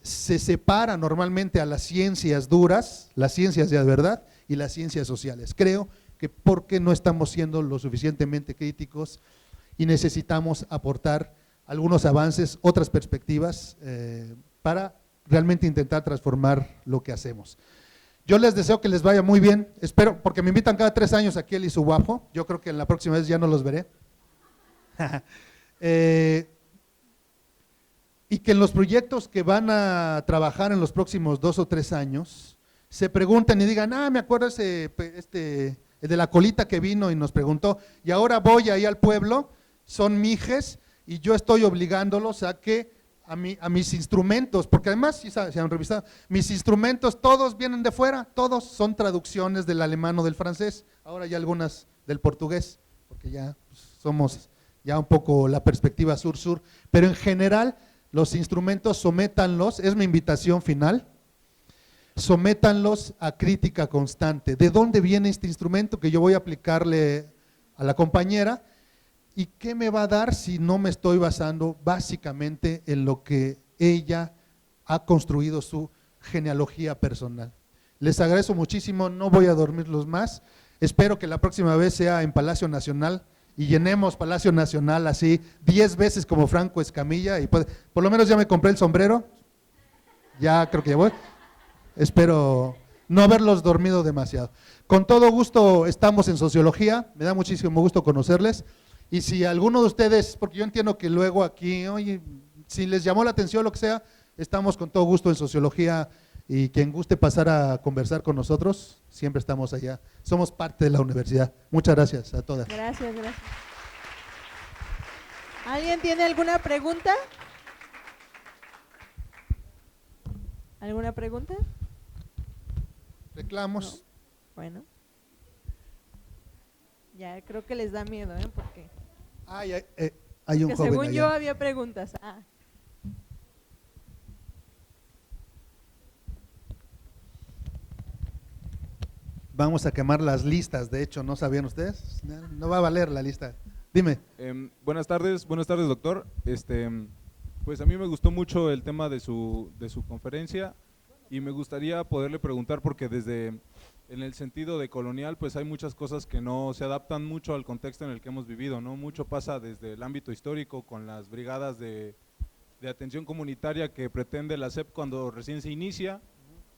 se separa normalmente a las ciencias duras, las ciencias de verdad y las ciencias sociales? Creo que porque no estamos siendo lo suficientemente críticos y necesitamos aportar algunos avances, otras perspectivas para realmente intentar transformar lo que hacemos. Yo les deseo que les vaya muy bien, espero, porque me invitan cada 3 años aquí al ISUBAPO, yo creo que la próxima vez ya no los veré. Y que en los proyectos que van a trabajar en los próximos 2 o 3 años, se pregunten y digan, me acuerdo el de la colita que vino y nos preguntó, y ahora voy ahí al pueblo, son mijes, y yo estoy obligándolos a que a mis instrumentos, porque además si se han revisado, mis instrumentos todos vienen de fuera, todos son traducciones del alemán o del francés, ahora ya algunas del portugués, porque ya somos ya un poco la perspectiva sur-sur, pero en general los instrumentos sométanlos, es mi invitación final, sométanlos a crítica constante. ¿De dónde viene este instrumento que yo voy a aplicarle a la compañera? ¿Y qué me va a dar si no me estoy basando básicamente en lo que ella ha construido su genealogía personal? Les agradezco muchísimo, no voy a dormirlos más, espero que la próxima vez sea en Palacio Nacional y llenemos Palacio Nacional así 10 veces como Franco Escamilla, y por lo menos ya me compré el sombrero, ya creo que ya voy, espero no haberlos dormido demasiado. Con todo gusto estamos en Sociología, me da muchísimo gusto conocerles. Y si alguno de ustedes, porque yo entiendo que luego aquí, oye, si les llamó la atención lo que sea, estamos con todo gusto en Sociología, y quien guste pasar a conversar con nosotros, siempre estamos allá. Somos parte de la universidad. Muchas gracias a todas. Gracias. ¿Alguien tiene alguna pregunta? ¿Alguna pregunta? Reclamos. No. Bueno. Ya creo que les da miedo, porque hay un joven según allá. yo había preguntas. Vamos a quemar las listas, de hecho, ¿no sabían ustedes? No va a valer la lista. Dime. Buenas tardes, doctor. Pues a mí me gustó mucho el tema de su conferencia y me gustaría poderle preguntar, porque en el sentido de colonial, pues hay muchas cosas que no se adaptan mucho al contexto en el que hemos vivido, ¿no? Mucho pasa desde el ámbito histórico con las brigadas de atención comunitaria que pretende la SEP cuando recién se inicia,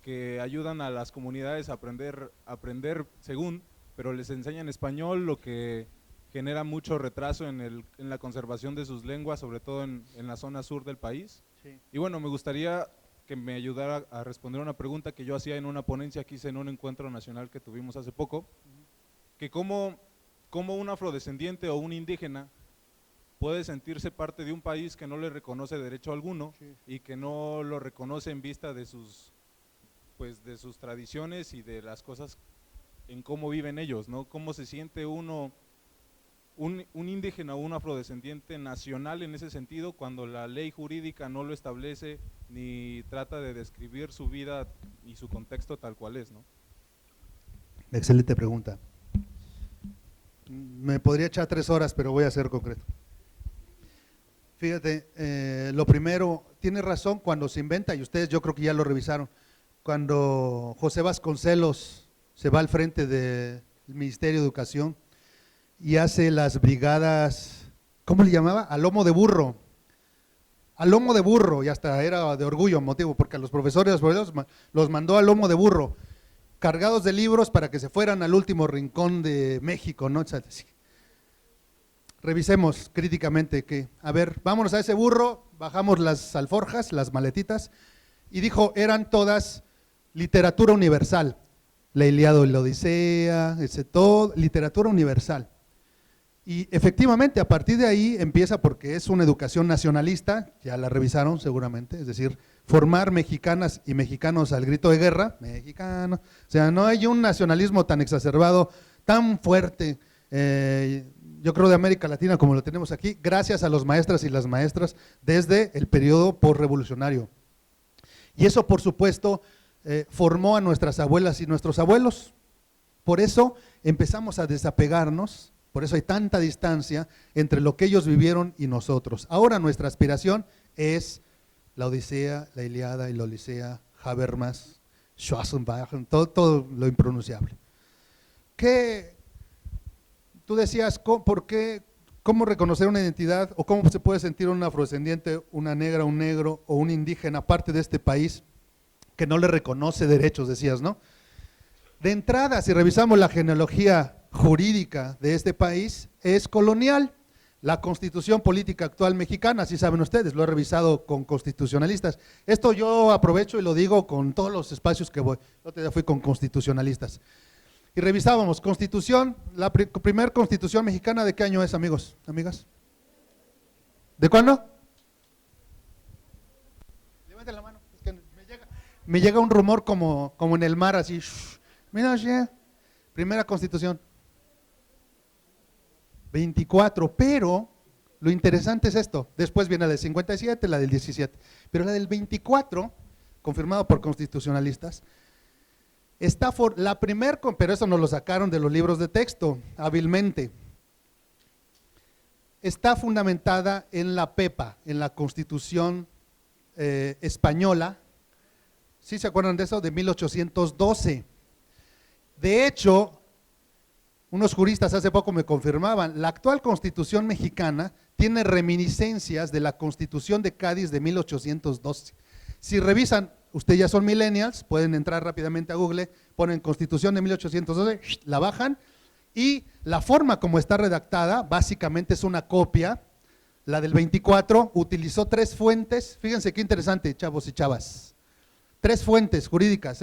que ayudan a las comunidades a aprender según, pero les enseñan español, lo que genera mucho retraso en la conservación de sus lenguas, sobre todo en la zona sur del país. Sí. Y bueno, me gustaría que me ayudara a responder una pregunta que yo hacía en una ponencia que hice en un encuentro nacional que tuvimos hace poco, que cómo un afrodescendiente o un indígena puede sentirse parte de un país que no le reconoce derecho alguno, Sí. y que no lo reconoce en vista de sus tradiciones y de las cosas en cómo viven ellos, ¿no? Cómo se siente uno, un indígena o un afrodescendiente nacional en ese sentido, cuando la ley jurídica no lo establece ni trata de describir su vida y su contexto tal cual es, ¿no? Excelente pregunta. Me podría echar 3 horas, pero voy a ser concreto. Fíjate, lo primero, tiene razón cuando se inventa, y ustedes yo creo que ya lo revisaron, cuando José Vasconcelos se va al frente del Ministerio de Educación y hace las brigadas, ¿cómo le llamaba? A lomo de burro. A lomo de burro, y hasta era de orgullo motivo, porque a los profesores los mandó a lomo de burro, cargados de libros para que se fueran al último rincón de México, ¿no? Revisemos críticamente que, a ver, vámonos a ese burro, bajamos las alforjas, las maletitas, y dijo, eran todas literatura universal, la Ilíada y la Odisea, todo, literatura universal. Y efectivamente, a partir de ahí empieza, porque es una educación nacionalista, ya la revisaron seguramente, es decir, formar mexicanas y mexicanos al grito de guerra, mexicano, o sea, no hay un nacionalismo tan exacerbado, tan fuerte, yo creo de América Latina como lo tenemos aquí, gracias a los maestras y las maestras desde el periodo postrevolucionario. Y eso, por supuesto, formó a nuestras abuelas y nuestros abuelos. Por eso empezamos a desapegarnos, por eso hay tanta distancia entre lo que ellos vivieron y nosotros. Ahora nuestra aspiración es la Odisea, la Ilíada y la Odisea, Habermas, Schwarzenbach, todo lo impronunciable. ¿Qué? Tú decías, ¿cómo reconocer una identidad o cómo se puede sentir un afrodescendiente, una negra, un negro o un indígena parte de este país que no le reconoce derechos, decías, ¿no? De entrada, si revisamos la genealogía jurídica de este país, es colonial. La constitución política actual mexicana, así saben ustedes, lo he revisado con constitucionalistas. Esto yo aprovecho y lo digo con todos los espacios que voy. Yo ya fui con constitucionalistas. Y revisábamos, constitución, la primera constitución mexicana, ¿de qué año es, amigos, amigas? ¿De cuándo? Levanten la mano, es que me llega un rumor como en el mar, así, mira, primera constitución. 24, pero lo interesante es esto, después viene la del 57, la del 17, pero la del 24, confirmado por constitucionalistas, está la primer, pero eso nos lo sacaron de los libros de texto, hábilmente. Está fundamentada en la PEPA, en la Constitución española, ¿sí se acuerdan de eso? De 1812. De hecho, unos juristas hace poco me confirmaban, la actual Constitución mexicana tiene reminiscencias de la Constitución de Cádiz de 1812. Si revisan, ustedes ya son millennials, pueden entrar rápidamente a Google, ponen Constitución de 1812, la bajan, y la forma como está redactada, básicamente es una copia. La del 24 utilizó 3 fuentes, fíjense qué interesante, chavos y chavas, 3 fuentes jurídicas,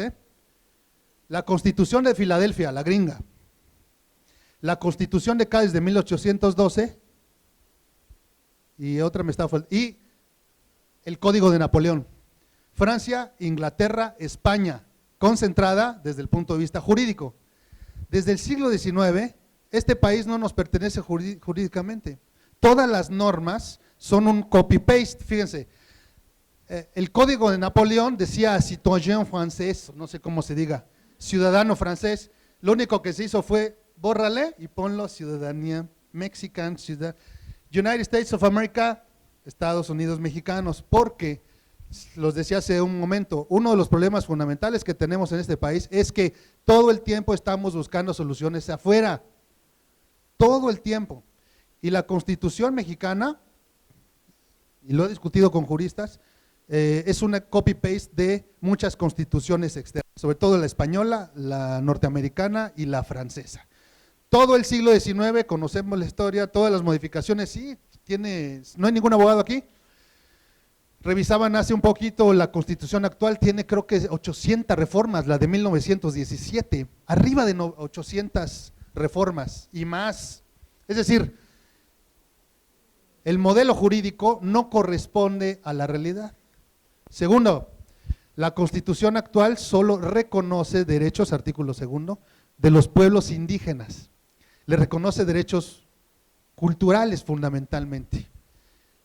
la Constitución de Filadelfia, la gringa, la Constitución de Cádiz de 1812, y otra me está faltando, y el Código de Napoleón. Francia, Inglaterra, España, concentrada desde el punto de vista jurídico. Desde el siglo XIX, este país no nos pertenece jurídicamente. Todas las normas son un copy-paste, fíjense. El Código de Napoleón decía citoyen francés, no sé cómo se diga, ciudadano francés. Lo único que se hizo fue bórrale y ponlo ciudadanía mexicana, United States of America, Estados Unidos mexicanos, porque los decía hace un momento, uno de los problemas fundamentales que tenemos en este país es que todo el tiempo estamos buscando soluciones afuera, todo el tiempo. Y la Constitución mexicana, y lo he discutido con juristas, es una copy-paste de muchas constituciones externas, sobre todo la española, la norteamericana y la francesa. Todo el siglo XIX, conocemos la historia, todas las modificaciones, sí, no hay ningún abogado aquí. Revisaban hace un poquito la Constitución actual, tiene creo que 800 reformas, la de 1917, arriba de 800 reformas y más. Es decir, el modelo jurídico no corresponde a la realidad. Segundo, la Constitución actual solo reconoce derechos, artículo segundo, de los pueblos indígenas. Le reconoce derechos culturales fundamentalmente.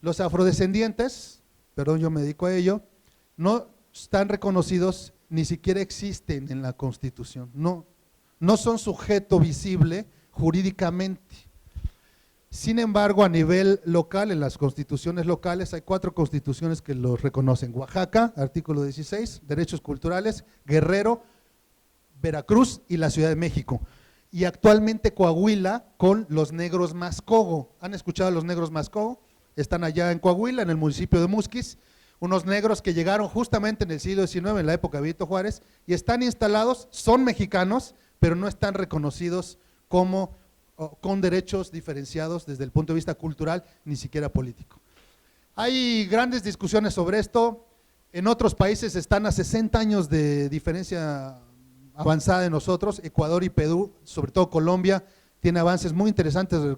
Los afrodescendientes, perdón, yo me dedico a ello, no están reconocidos, ni siquiera existen en la Constitución, no son sujeto visible jurídicamente. Sin embargo, a nivel local, en las constituciones locales, hay 4 constituciones que los reconocen. Oaxaca, artículo 16, derechos culturales, Guerrero, Veracruz y la Ciudad de México. Y actualmente Coahuila con los negros Mascogo. ¿Han escuchado a los negros Mascogo? Están allá en Coahuila, en el municipio de Musquis, unos negros que llegaron justamente en el siglo XIX, en la época de Benito Juárez, y están instalados, son mexicanos, pero no están reconocidos con derechos diferenciados desde el punto de vista cultural, ni siquiera político. Hay grandes discusiones sobre esto, en otros países están a 60 años de diferencia avanzada de nosotros, Ecuador y Perú, sobre todo Colombia, tiene avances muy interesantes de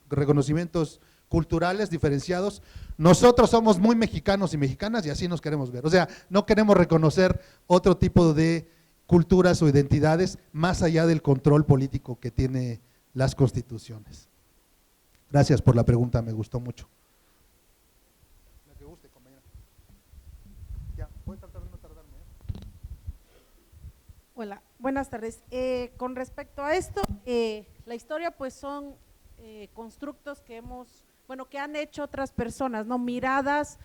reconocimientos culturales diferenciados. Nosotros somos muy mexicanos y mexicanas y así nos queremos ver, o sea, no queremos reconocer otro tipo de culturas o identidades más allá del control político que tiene las constituciones. Gracias por la pregunta, me gustó mucho. La que guste, compañera. Ya, voy a tratar de no tardarme. Hola, buenas tardes. Con respecto a esto, la historia pues son constructos que que han hecho otras personas, ¿no? Miradas,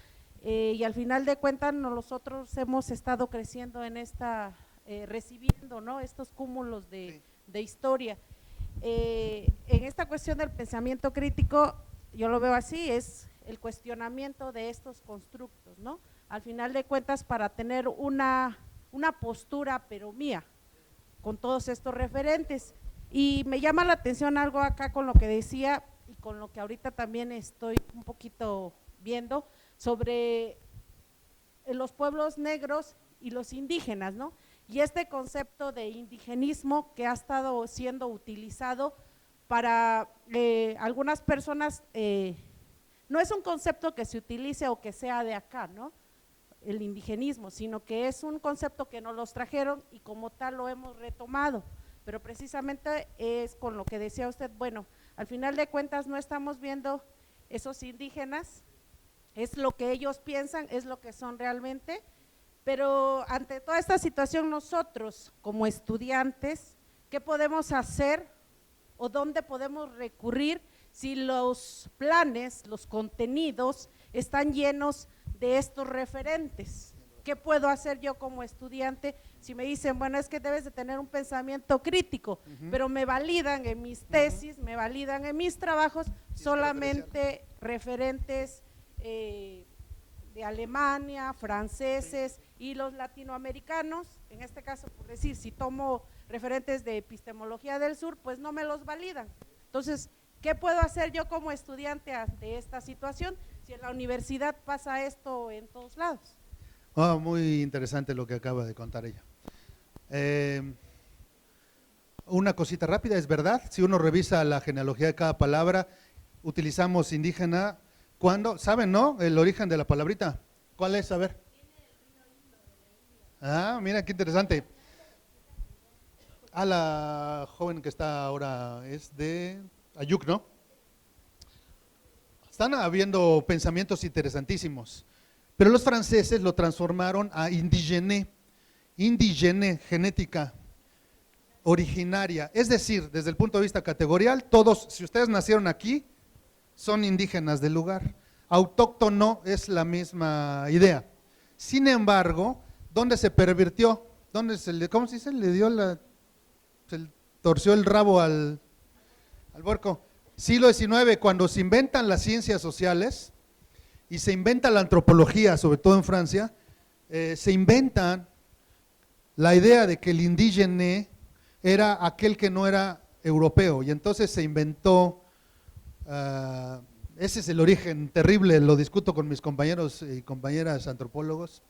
y al final de cuentas nosotros hemos estado creciendo en recibiendo, ¿no? Estos cúmulos de historia. En esta cuestión del pensamiento crítico, yo lo veo así, es el cuestionamiento de estos constructos, ¿no? Al final de cuentas, para tener una postura, pero mía, con todos estos referentes. Y me llama la atención algo acá con lo que decía y con lo que ahorita también estoy un poquito viendo sobre los pueblos negros y los indígenas, ¿no? Y este concepto de indigenismo que ha estado siendo utilizado para algunas personas, no es un concepto que se utilice o que sea de acá, ¿no? El indigenismo, sino que es un concepto que nos los trajeron y como tal lo hemos retomado, pero precisamente es con lo que decía usted, bueno, al final de cuentas no estamos viendo esos indígenas, es lo que ellos piensan, es lo que son realmente. Pero ante toda esta situación nosotros como estudiantes, ¿qué podemos hacer o dónde podemos recurrir si los planes, los contenidos están llenos de estos referentes? ¿Qué puedo hacer yo como estudiante si me dicen, bueno, es que debes de tener un pensamiento crítico, pero me validan en mis tesis, me validan en mis trabajos solamente referentes de Alemania, franceses y los latinoamericanos? En este caso, por decir, si tomo referentes de epistemología del sur, pues no me los validan. Entonces, ¿qué puedo hacer yo como estudiante ante esta situación si en la universidad pasa esto en todos lados? Muy interesante lo que acaba de contar ella. Una cosita rápida, es verdad, si uno revisa la genealogía de cada palabra, utilizamos indígena, ¿cuándo? ¿Saben, no? El origen de la palabrita, ¿cuál es? A ver. Mira, qué interesante. La joven que está ahora es de Ayuk, ¿no? Están habiendo pensamientos interesantísimos, pero los franceses lo transformaron a indigene, genética originaria, es decir, desde el punto de vista categorial, todos, si ustedes nacieron aquí, son indígenas del lugar. Autóctono es la misma idea. Sin embargo, ¿dónde se pervirtió? ¿Dónde cómo se dice? Le dio se torció el rabo al puerco. Siglo XIX, cuando se inventan las ciencias sociales y se inventa la antropología, sobre todo en Francia, se inventan la idea de que el indígena era aquel que no era europeo, y entonces se inventó, ese es el origen terrible, lo discuto con mis compañeros y compañeras antropólogos,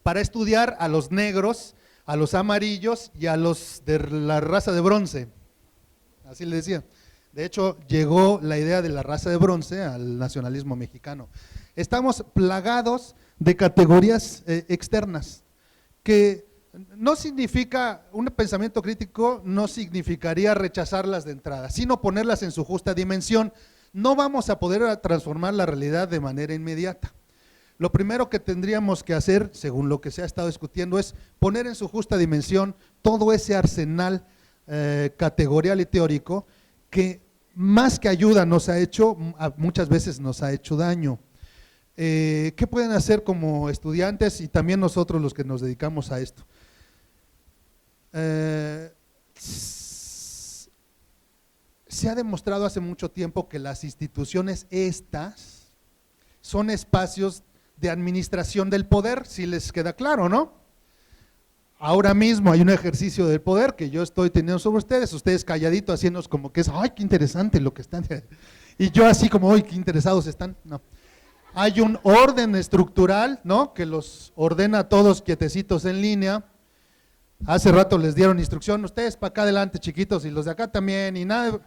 para estudiar a los negros, a los amarillos y a los de la raza de bronce, así le decía. De hecho, llegó la idea de la raza de bronce al nacionalismo mexicano. Estamos plagados de categorías externas, que no significa, un pensamiento crítico no significaría rechazarlas de entrada, sino ponerlas en su justa dimensión. No vamos a poder transformar la realidad de manera inmediata. Lo primero que tendríamos que hacer, según lo que se ha estado discutiendo, es poner en su justa dimensión todo ese arsenal categorial y teórico que más que ayuda nos ha hecho, muchas veces nos ha hecho daño. ¿Qué pueden hacer como estudiantes y también nosotros los que nos dedicamos a esto? Se ha demostrado hace mucho tiempo que las instituciones estas son espacios de administración del poder, si les queda claro, ¿no? Ahora mismo hay un ejercicio del poder que yo estoy teniendo sobre ustedes calladitos haciéndonos como que es, ¡ay, qué interesante lo que están! Y yo así como, ¡ay, qué interesados están! No. Hay un orden estructural, ¿no?, que los ordena a todos quietecitos en línea. Hace rato les dieron instrucción, ustedes para acá adelante chiquitos y los de acá también y nada.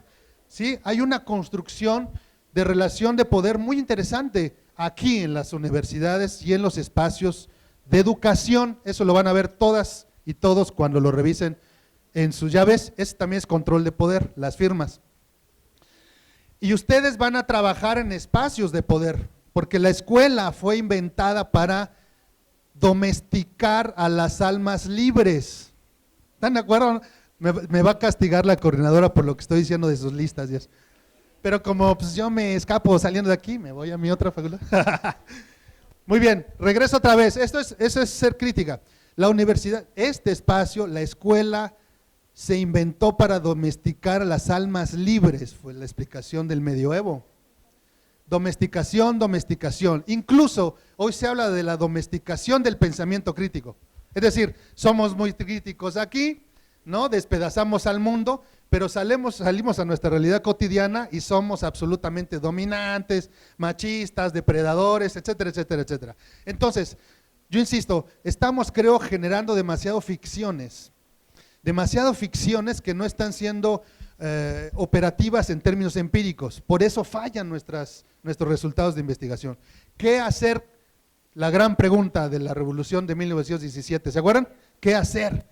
Sí, hay una construcción de relación de poder muy interesante aquí en las universidades y en los espacios de educación. Eso lo van a ver todas y todos cuando lo revisen en sus llaves. Ese también es control de poder, las firmas. Y ustedes van a trabajar en espacios de poder, porque la escuela fue inventada para domesticar a las almas libres. ¿Están de acuerdo? Me va a castigar la coordinadora por lo que estoy diciendo de sus listas y eso. Pero como pues, yo me escapo saliendo de aquí, me voy a mi otra facultad. Muy bien, regreso otra vez. Eso es ser crítica. La universidad, este espacio, la escuela, se inventó para domesticar a las almas libres, fue la explicación del medioevo. Domesticación, domesticación. Incluso hoy se habla de la domesticación del pensamiento crítico. Es decir, somos muy críticos aquí, ¿no? Despedazamos al mundo, pero salimos a nuestra realidad cotidiana y somos absolutamente dominantes, machistas, depredadores, etcétera, etcétera, etcétera. Entonces, yo insisto, estamos, creo, generando demasiadas ficciones que no están siendo operativas en términos empíricos. Por eso fallan nuestros resultados de investigación. ¿Qué hacer? La gran pregunta de la revolución de 1917, ¿se acuerdan? ¿Qué hacer?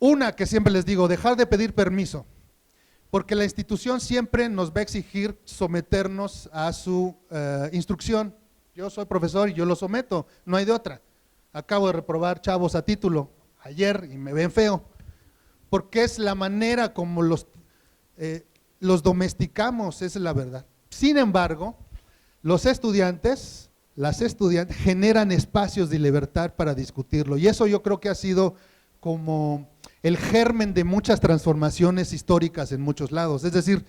Una que siempre les digo, dejar de pedir permiso, porque la institución siempre nos va a exigir someternos a su instrucción. Yo soy profesor y yo lo someto, no hay de otra. Acabo de reprobar chavos a título ayer y me ven feo, porque es la manera como los domesticamos, esa es la verdad. Sin embargo, los estudiantes, las estudiantes generan espacios de libertad para discutirlo, y eso yo creo que ha sido como el germen de muchas transformaciones históricas en muchos lados, es decir,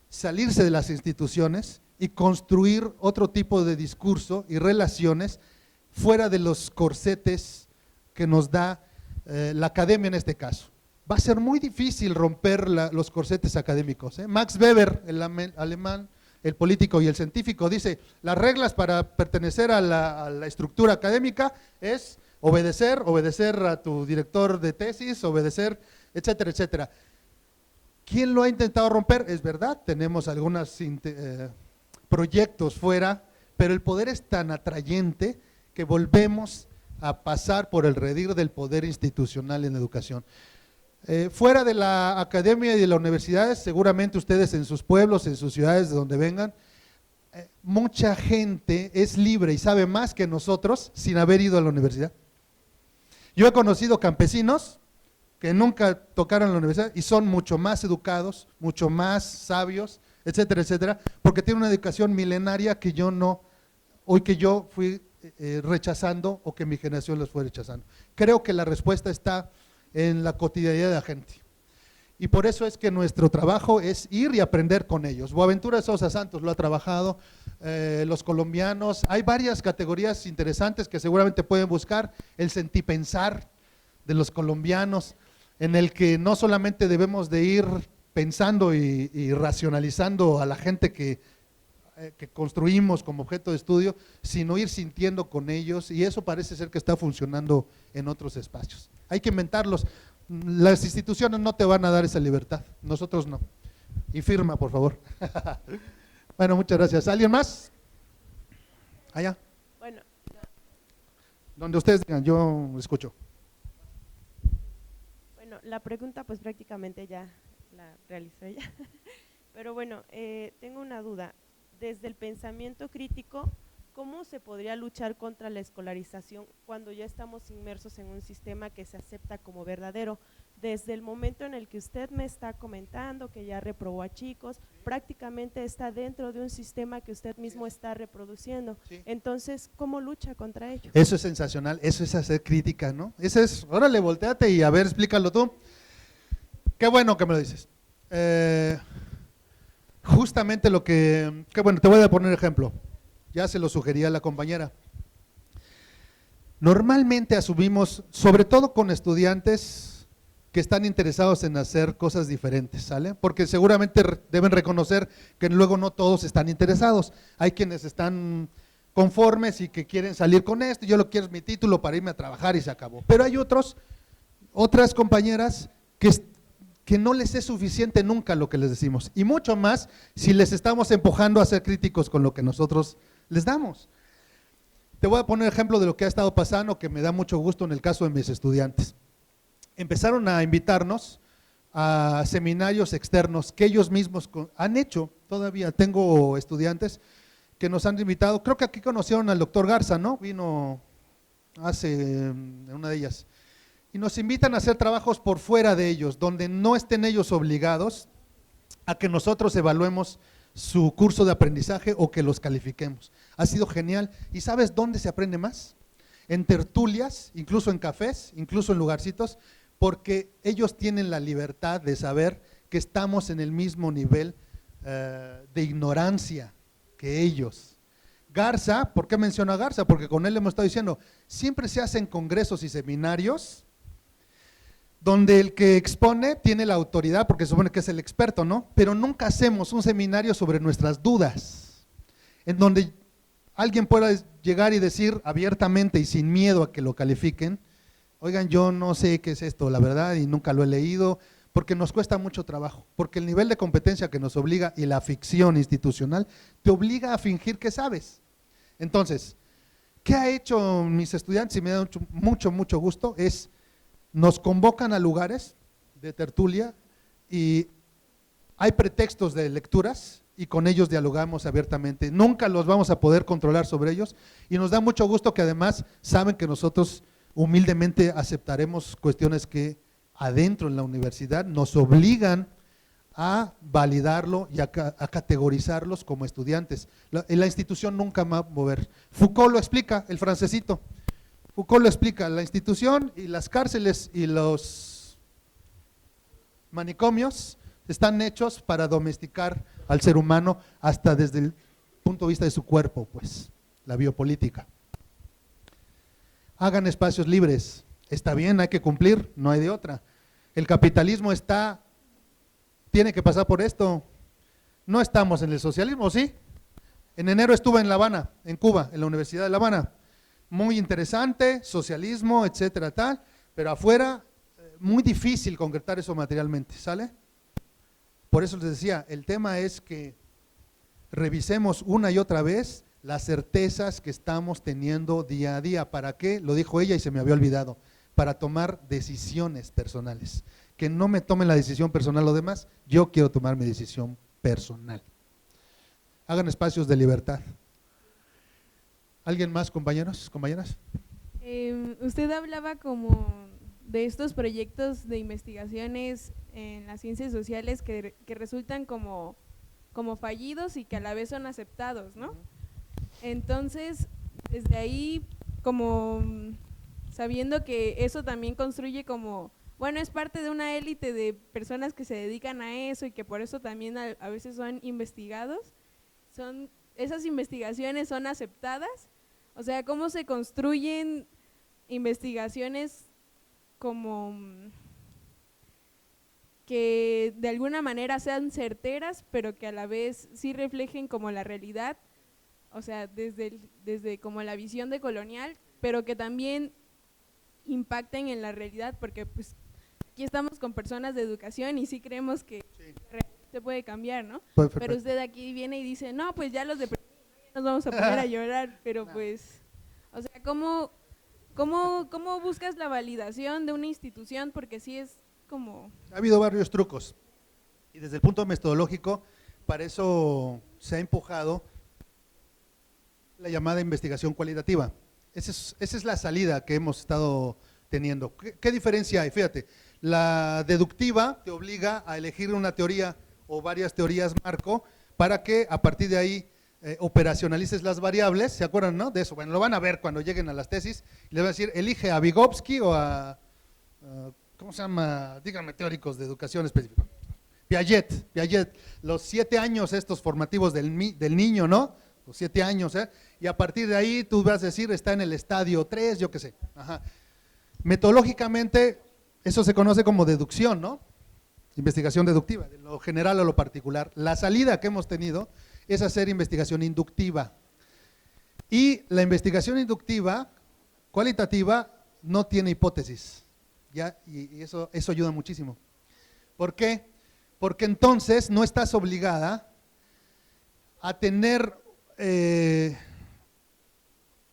salirse de las instituciones y construir otro tipo de discurso y relaciones fuera de los corsetes que nos da la academia en este caso. Va a ser muy difícil romper los corsetes académicos. Max Weber, el alemán, el político y el científico, dice, las reglas para pertenecer a la estructura académica es obedecer a tu director de tesis, obedecer, etcétera, etcétera. ¿Quién lo ha intentado romper? Es verdad, tenemos algunos proyectos fuera, pero el poder es tan atrayente que volvemos a pasar por el redil del poder institucional en educación. Fuera de la academia y de las universidades, seguramente ustedes en sus pueblos, en sus ciudades de donde vengan, mucha gente es libre y sabe más que nosotros sin haber ido a la universidad. Yo he conocido campesinos que nunca tocaron la universidad y son mucho más educados, mucho más sabios, etcétera, etcétera, porque tienen una educación milenaria que yo no, hoy que yo fui rechazando o que mi generación los fue rechazando. Creo que la respuesta está en la cotidianidad de la gente. Y por eso es que nuestro trabajo es ir y aprender con ellos. Boaventura de Sousa Santos lo ha trabajado, los colombianos, hay varias categorías interesantes que seguramente pueden buscar, el sentipensar de los colombianos, en el que no solamente debemos de ir pensando y racionalizando a la gente que construimos como objeto de estudio, sino ir sintiendo con ellos, y eso parece ser que está funcionando en otros espacios. Hay que inventarlos. Las instituciones no te van a dar esa libertad, nosotros no. Y firma, por favor. Bueno, muchas gracias. ¿Alguien más? Allá. Bueno, Donde ustedes digan, yo escucho. bueno, la pregunta pues prácticamente ya la realizó ella. Pero bueno, tengo una duda. Desde el pensamiento crítico, ¿cómo se podría luchar contra la escolarización cuando ya estamos inmersos en un sistema que se acepta como verdadero? Desde el momento en el que usted me está comentando que ya reprobó a chicos, prácticamente está dentro de un sistema que usted mismo está reproduciendo. Sí. Entonces, ¿cómo lucha contra ello? Eso es sensacional, eso es hacer crítica, ¿no? Eso es, órale, volteate y a ver, explícalo tú. Qué bueno que me lo dices. Justamente lo que, qué bueno, te voy a poner ejemplo. Ya se lo sugería la compañera. Normalmente asumimos, sobre todo con estudiantes que están interesados en hacer cosas diferentes, ¿sale? Porque seguramente deben reconocer que luego no todos están interesados. Hay quienes están conformes y que quieren salir con esto, yo lo quiero es mi título para irme a trabajar y se acabó. Pero hay otras compañeras que no les es suficiente nunca lo que les decimos, y mucho más si les estamos empujando a ser críticos con lo que nosotros les damos. Te voy a poner ejemplo de lo que ha estado pasando, que me da mucho gusto en el caso de mis estudiantes. Empezaron a invitarnos a seminarios externos que ellos mismos han hecho. Todavía tengo estudiantes que nos han invitado, creo que aquí conocieron al doctor Garza, ¿no? Vino hace una de ellas. Y nos invitan a hacer trabajos por fuera de ellos, donde no estén ellos obligados a que nosotros evaluemos su curso de aprendizaje o que los califiquemos. Ha sido genial. ¿Y sabes dónde se aprende más? En tertulias, incluso en cafés, incluso en lugarcitos, porque ellos tienen la libertad de saber que estamos en el mismo nivel de ignorancia que ellos. Garza, ¿por qué menciono a Garza? Porque con él hemos estado diciendo, siempre se hacen congresos y seminarios donde el que expone tiene la autoridad porque se supone que es el experto, ¿no? Pero nunca hacemos un seminario sobre nuestras dudas, en donde alguien pueda llegar y decir abiertamente y sin miedo a que lo califiquen, oigan, yo no sé qué es esto, la verdad, y nunca lo he leído, porque nos cuesta mucho trabajo, porque el nivel de competencia que nos obliga y la ficción institucional te obliga a fingir que sabes. Entonces, ¿qué ha hecho mis estudiantes? Y me da mucho gusto, nos convocan a lugares de tertulia y hay pretextos de lecturas y con ellos dialogamos abiertamente. Nunca los vamos a poder controlar sobre ellos y nos da mucho gusto que además saben que nosotros humildemente aceptaremos cuestiones que adentro en la universidad nos obligan a validarlo y a categorizarlos como estudiantes. La institución nunca va a mover. Foucault lo explica, el francesito. Foucault lo explica, la institución y las cárceles y los manicomios están hechos para domesticar al ser humano hasta desde el punto de vista de su cuerpo, pues, la biopolítica. Hagan espacios libres, está bien, hay que cumplir, no hay de otra. El capitalismo tiene que pasar por esto. No estamos en el socialismo, ¿sí? En enero estuve en La Habana, en Cuba, en la Universidad de La Habana. Muy interesante, socialismo, etcétera, tal, pero afuera muy difícil concretar eso materialmente, ¿sale? Por eso les decía, el tema es que revisemos una y otra vez las certezas que estamos teniendo día a día. ¿Para qué? Lo dijo ella y se me había olvidado. Para tomar decisiones personales. Que no me tomen la decisión personal los demás, yo quiero tomar mi decisión personal. Hagan espacios de libertad. ¿Alguien más, compañeros, compañeras? Usted hablaba como de estos proyectos de investigaciones en las ciencias sociales que resultan como fallidos y que a la vez son aceptados, ¿no? Entonces, desde ahí, como sabiendo que eso también construye como, bueno, es parte de una élite de personas que se dedican a eso y que por eso también a veces son investigados, esas investigaciones son aceptadas. O sea, ¿cómo se construyen investigaciones como que de alguna manera sean certeras, pero que a la vez sí reflejen como la realidad, o sea, desde como la visión de colonial, pero que también impacten en la realidad, porque pues aquí estamos con personas de educación y sí creemos que se puede cambiar, ¿no? Pero usted aquí viene y dice, no, pues ya los de nos vamos a poner a llorar, pero pues, o sea, ¿cómo buscas la validación de una institución? Porque sí es como… Ha habido varios trucos y desde el punto metodológico, para eso se ha empujado la llamada investigación cualitativa. Esa es la salida que hemos estado teniendo. ¿Qué diferencia hay? Fíjate, la deductiva te obliga a elegir una teoría o varias teorías marco para que a partir de ahí operacionalices las variables. ¿Se acuerdan, no? De eso. Bueno, lo van a ver cuando lleguen a las tesis y les van a decir, elige a Vygotsky o a ¿cómo se llama? Díganme teóricos de educación específica. Piaget, los 7 años estos formativos del niño, ¿no? Los 7 años, y a partir de ahí tú vas a decir, está en el estadio 3, yo qué sé. Ajá. Metodológicamente, eso se conoce como deducción, ¿no? Investigación deductiva, de lo general a lo particular. La salida que hemos tenido es hacer investigación inductiva. Y la investigación inductiva, cualitativa, no tiene hipótesis. ¿Ya? Y eso ayuda muchísimo. ¿Por qué? Porque entonces no estás obligada a tener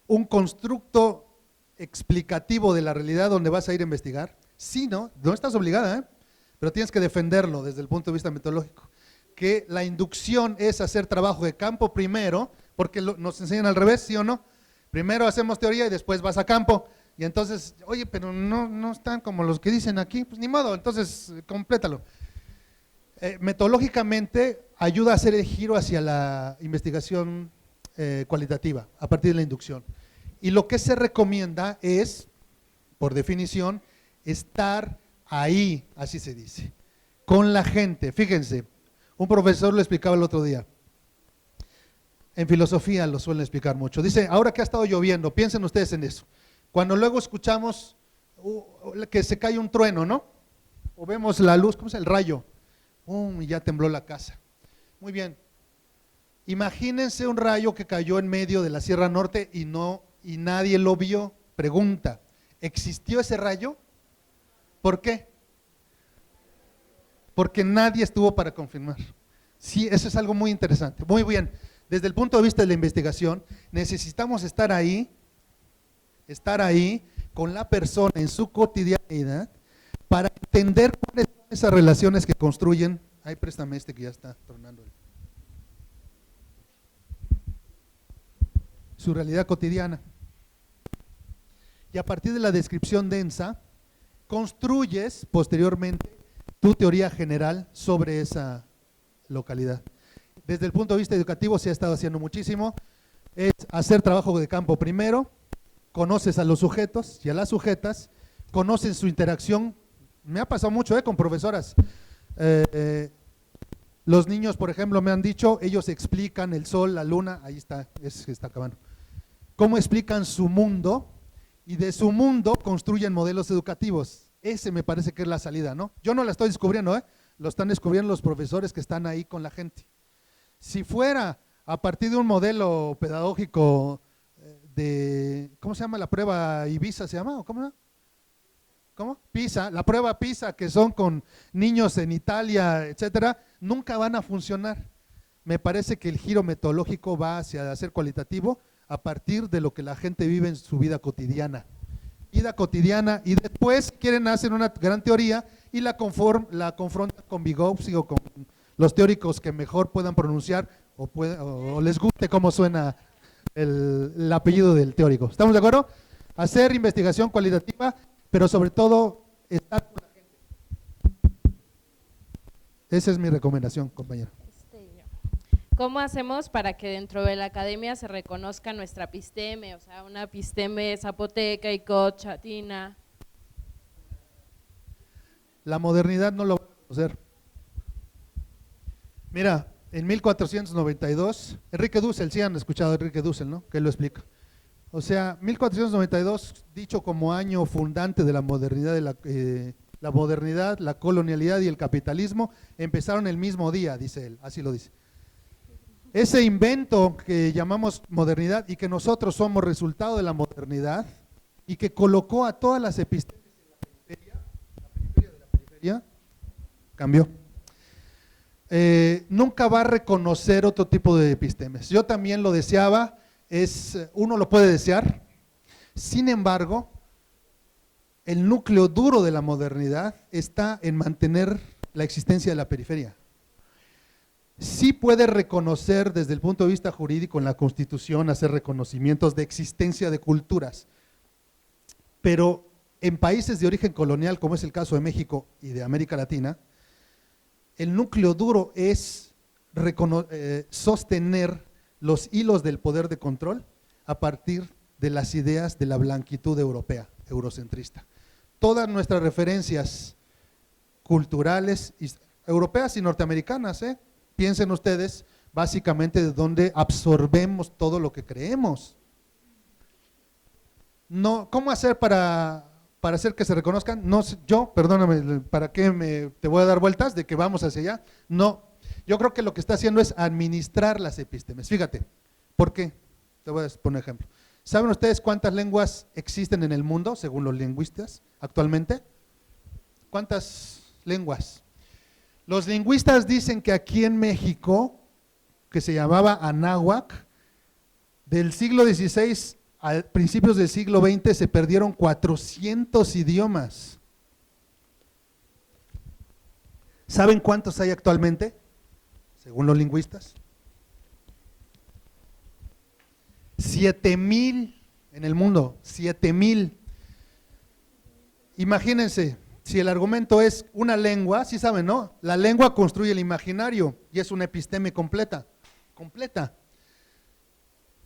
un constructo explicativo de la realidad donde vas a ir a investigar. Sí, no estás obligada, pero tienes que defenderlo desde el punto de vista metodológico. Que la inducción es hacer trabajo de campo primero, porque nos enseñan al revés, ¿sí o no? Primero hacemos teoría y después vas a campo. Y entonces, oye, pero no están como los que dicen aquí, pues ni modo, entonces complétalo. Metodológicamente ayuda a hacer el giro hacia la investigación cualitativa, a partir de la inducción. Y lo que se recomienda es, por definición, estar ahí, así se dice, con la gente. Fíjense, un profesor lo explicaba el otro día. En filosofía lo suelen explicar mucho. Dice, ahora que ha estado lloviendo, piensen ustedes en eso. Cuando luego escuchamos que se cae un trueno, ¿no? O vemos la luz, ¿cómo es el rayo? Y ya tembló la casa. Muy bien. Imagínense un rayo que cayó en medio de la Sierra Norte y nadie lo vio. Pregunta, ¿existió ese rayo? ¿Por qué? Porque nadie estuvo para confirmar. Sí, eso es algo muy interesante. Muy bien. Desde el punto de vista de la investigación, necesitamos estar ahí con la persona en su cotidianidad para entender cuáles son esas relaciones que construyen. Ay, préstame este que ya está tronando. Su realidad cotidiana. Y a partir de la descripción densa, construyes posteriormente tu teoría general sobre esa localidad. Desde el punto de vista educativo se ha estado haciendo muchísimo. Es hacer trabajo de campo primero, conoces a los sujetos y a las sujetas, conoces su interacción. Me ha pasado mucho con profesoras. Los niños, por ejemplo, me han dicho, ellos explican el sol, la luna, ahí está, es que está acabando. Cómo explican su mundo y de su mundo construyen modelos educativos. Ese me parece que es la salida, ¿no? Yo no la estoy descubriendo, lo están descubriendo los profesores que están ahí con la gente. Si fuera a partir de un modelo pedagógico de, ¿cómo se llama la prueba Ibiza? ¿Se llama? ¿O cómo? ¿Cómo? PISA, la prueba PISA, que son con niños en Italia, etcétera, nunca van a funcionar. Me parece que el giro metodológico va hacia ser cualitativo a partir de lo que la gente vive en su vida cotidiana. Vida cotidiana, y después quieren hacer una gran teoría y la confrontan con Vygotsky o con los teóricos que mejor puedan pronunciar o les guste cómo suena el apellido del teórico. ¿Estamos de acuerdo? Hacer investigación cualitativa, pero sobre todo estar con la gente. Esa es mi recomendación, compañero. ¿Cómo hacemos para que dentro de la academia se reconozca nuestra episteme? O sea, una episteme zapoteca, icod, chatina. La modernidad no lo va a conocer. Mira, en 1492, Enrique Dussel, sí han escuchado a Enrique Dussel, ¿no? Que él lo explica. O sea, 1492, dicho como año fundante de la modernidad La modernidad, la colonialidad y el capitalismo empezaron el mismo día, dice él, así lo dice. Ese invento que llamamos modernidad y que nosotros somos resultado de la modernidad y que colocó a todas las epistemes en la periferia de la periferia, cambió. Nunca va a reconocer otro tipo de epistemes. Yo también lo deseaba, uno lo puede desear, sin embargo, el núcleo duro de la modernidad está en mantener la existencia de la periferia. Sí puede reconocer desde el punto de vista jurídico en la Constitución, hacer reconocimientos de existencia de culturas, pero en países de origen colonial, como es el caso de México y de América Latina, el núcleo duro es sostener los hilos del poder de control a partir de las ideas de la blanquitud europea, eurocentrista. Todas nuestras referencias culturales, europeas y norteamericanas, piensen ustedes básicamente de dónde absorbemos todo lo que creemos. No, ¿cómo hacer para hacer que se reconozcan? No, perdóname, ¿para qué te voy a dar vueltas de que vamos hacia allá? No, yo creo que lo que está haciendo es administrar las epistemes. Fíjate, ¿por qué? Te voy a poner un ejemplo. ¿Saben ustedes cuántas lenguas existen en el mundo, según los lingüistas, actualmente? ¿Cuántas lenguas? Los lingüistas dicen que aquí en México, que se llamaba Anáhuac, del siglo XVI a principios del siglo XX se perdieron 400 idiomas. ¿Saben cuántos hay actualmente, según los lingüistas? 7,000 en el mundo, 7,000. Imagínense, si el argumento es una lengua, sí saben, ¿no? La lengua construye el imaginario y es una episteme completa.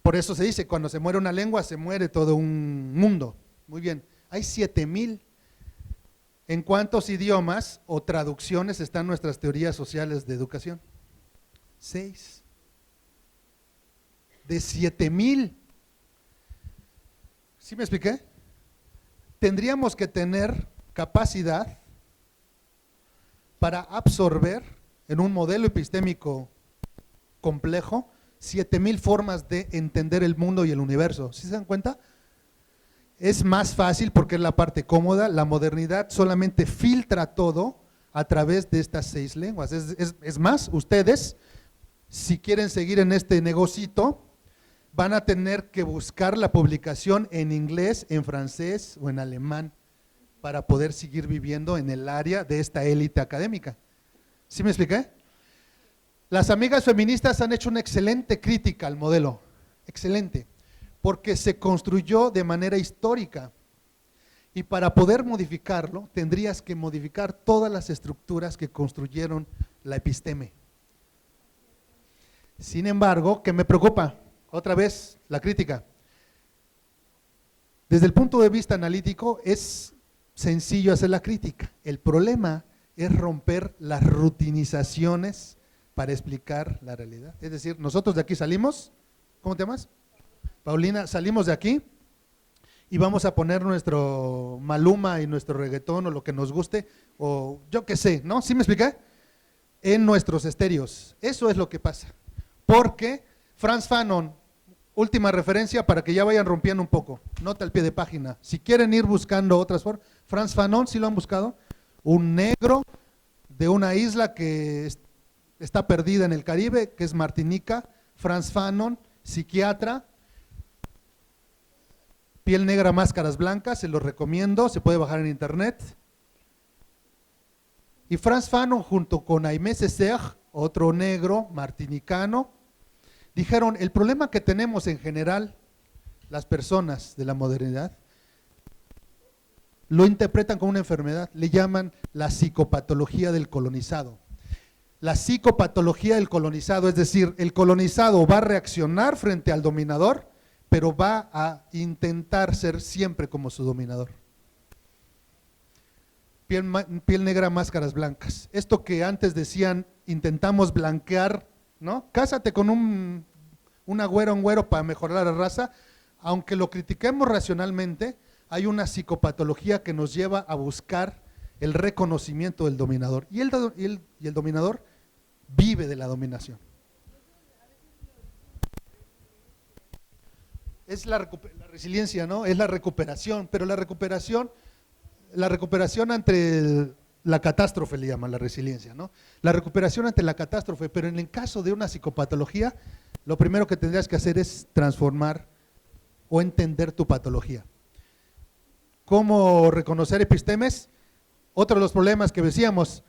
Por eso se dice, cuando se muere una lengua, se muere todo un mundo. Muy bien, hay 7,000. ¿En cuántos idiomas o traducciones están nuestras teorías sociales de educación? 6. De 7,000. ¿Sí me expliqué? Tendríamos que tener capacidad para absorber en un modelo epistémico complejo 7,000 formas de entender el mundo y el universo. ¿Sí se dan cuenta? Es más fácil porque es la parte cómoda. La modernidad solamente filtra todo a través de estas 6 lenguas. Es más, ustedes, si quieren seguir en este negocito, van a tener que buscar la publicación en inglés, en francés o en alemán para poder seguir viviendo en el área de esta élite académica. ¿Sí me expliqué? Las amigas feministas han hecho una excelente crítica al modelo, excelente, porque se construyó de manera histórica y para poder modificarlo tendrías que modificar todas las estructuras que construyeron la episteme. Sin embargo, ¿qué me preocupa? Otra vez, la crítica. Desde el punto de vista analítico es sencillo hacer la crítica. El problema es romper las rutinizaciones para explicar la realidad. Es decir, nosotros de aquí salimos, ¿cómo te llamas? Paulina, salimos de aquí y vamos a poner nuestro Maluma y nuestro reggaetón o lo que nos guste, o yo qué sé, ¿no? ¿Sí me expliqué? En nuestros estéreos. Eso es lo que pasa. Porque Frantz Fanon, última referencia para que ya vayan rompiendo un poco, nota al pie de página. Si quieren ir buscando otras formas, Frantz Fanon, ¿sí lo han buscado? Un negro de una isla que está perdida en el Caribe, que es Martinica. Frantz Fanon, psiquiatra, piel negra, máscaras blancas, se los recomiendo, se puede bajar en internet. Y Frantz Fanon junto con Aimé Césaire, otro negro martinicano, dijeron, el problema que tenemos en general las personas de la modernidad, lo interpretan como una enfermedad, le llaman la psicopatología del colonizado. La psicopatología del colonizado, es decir, el colonizado va a reaccionar frente al dominador, pero va a intentar ser siempre como su dominador. Piel negra, máscaras blancas. Esto que antes decían, intentamos blanquear, ¿no? Cásate con un güero para mejorar la raza. Aunque lo critiquemos racionalmente, hay una psicopatología que nos lleva a buscar el reconocimiento del dominador. Y el dominador vive de la dominación. Es la resiliencia, ¿no? Es la recuperación, pero la recuperación ante la catástrofe le llaman la resiliencia, ¿no? La recuperación ante la catástrofe, pero en el caso de una psicopatología, lo primero que tendrías que hacer es transformar o entender tu patología. ¿Cómo reconocer epistemes? Otro de los problemas que decíamos,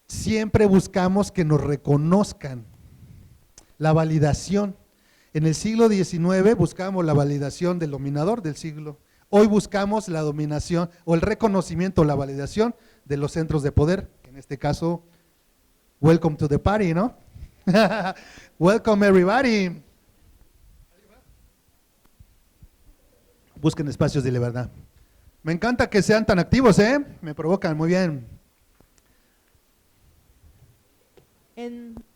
siempre buscamos que nos reconozcan, la validación. En el siglo XIX buscamos la validación del dominador del siglo. Hoy buscamos la dominación o el reconocimiento o la validación de los centros de poder. En este caso, welcome to the party, ¿no? Welcome everybody. Busquen espacios de libertad. Me encanta que sean tan activos, ¿eh? Me provocan, muy bien.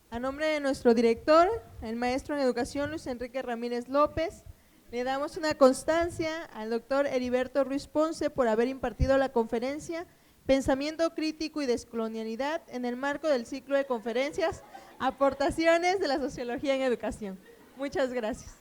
A nombre de nuestro director, el maestro en educación Luis Enrique Ramírez López, le damos una constancia al doctor Heriberto Ruiz Ponce por haber impartido la conferencia Pensamiento Crítico y Descolonialidad en el marco del ciclo de conferencias Aportaciones de la Sociología en Educación. Muchas gracias.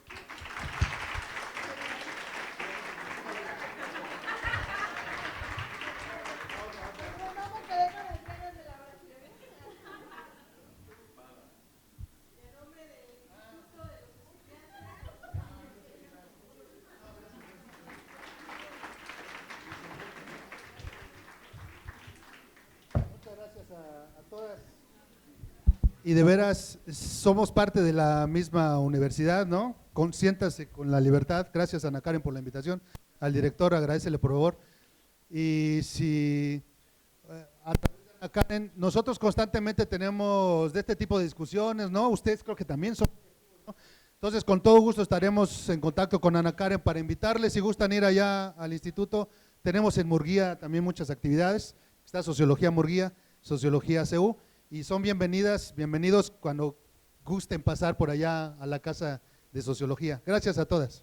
Y de veras, somos parte de la misma universidad, ¿no? Siéntase con la libertad. Gracias, Ana Karen, por la invitación. Al director, agradecele por favor. Y si, a través de Ana Karen, nosotros constantemente tenemos de este tipo de discusiones, ¿no? Ustedes creo que también son, ¿no? Entonces, con todo gusto estaremos en contacto con Ana Karen para invitarles. Si gustan ir allá al instituto, tenemos en Murguía también muchas actividades. Está Sociología Murguía, Sociología CU. Y son bienvenidos cuando gusten pasar por allá a la Casa de Sociología. Gracias a todas.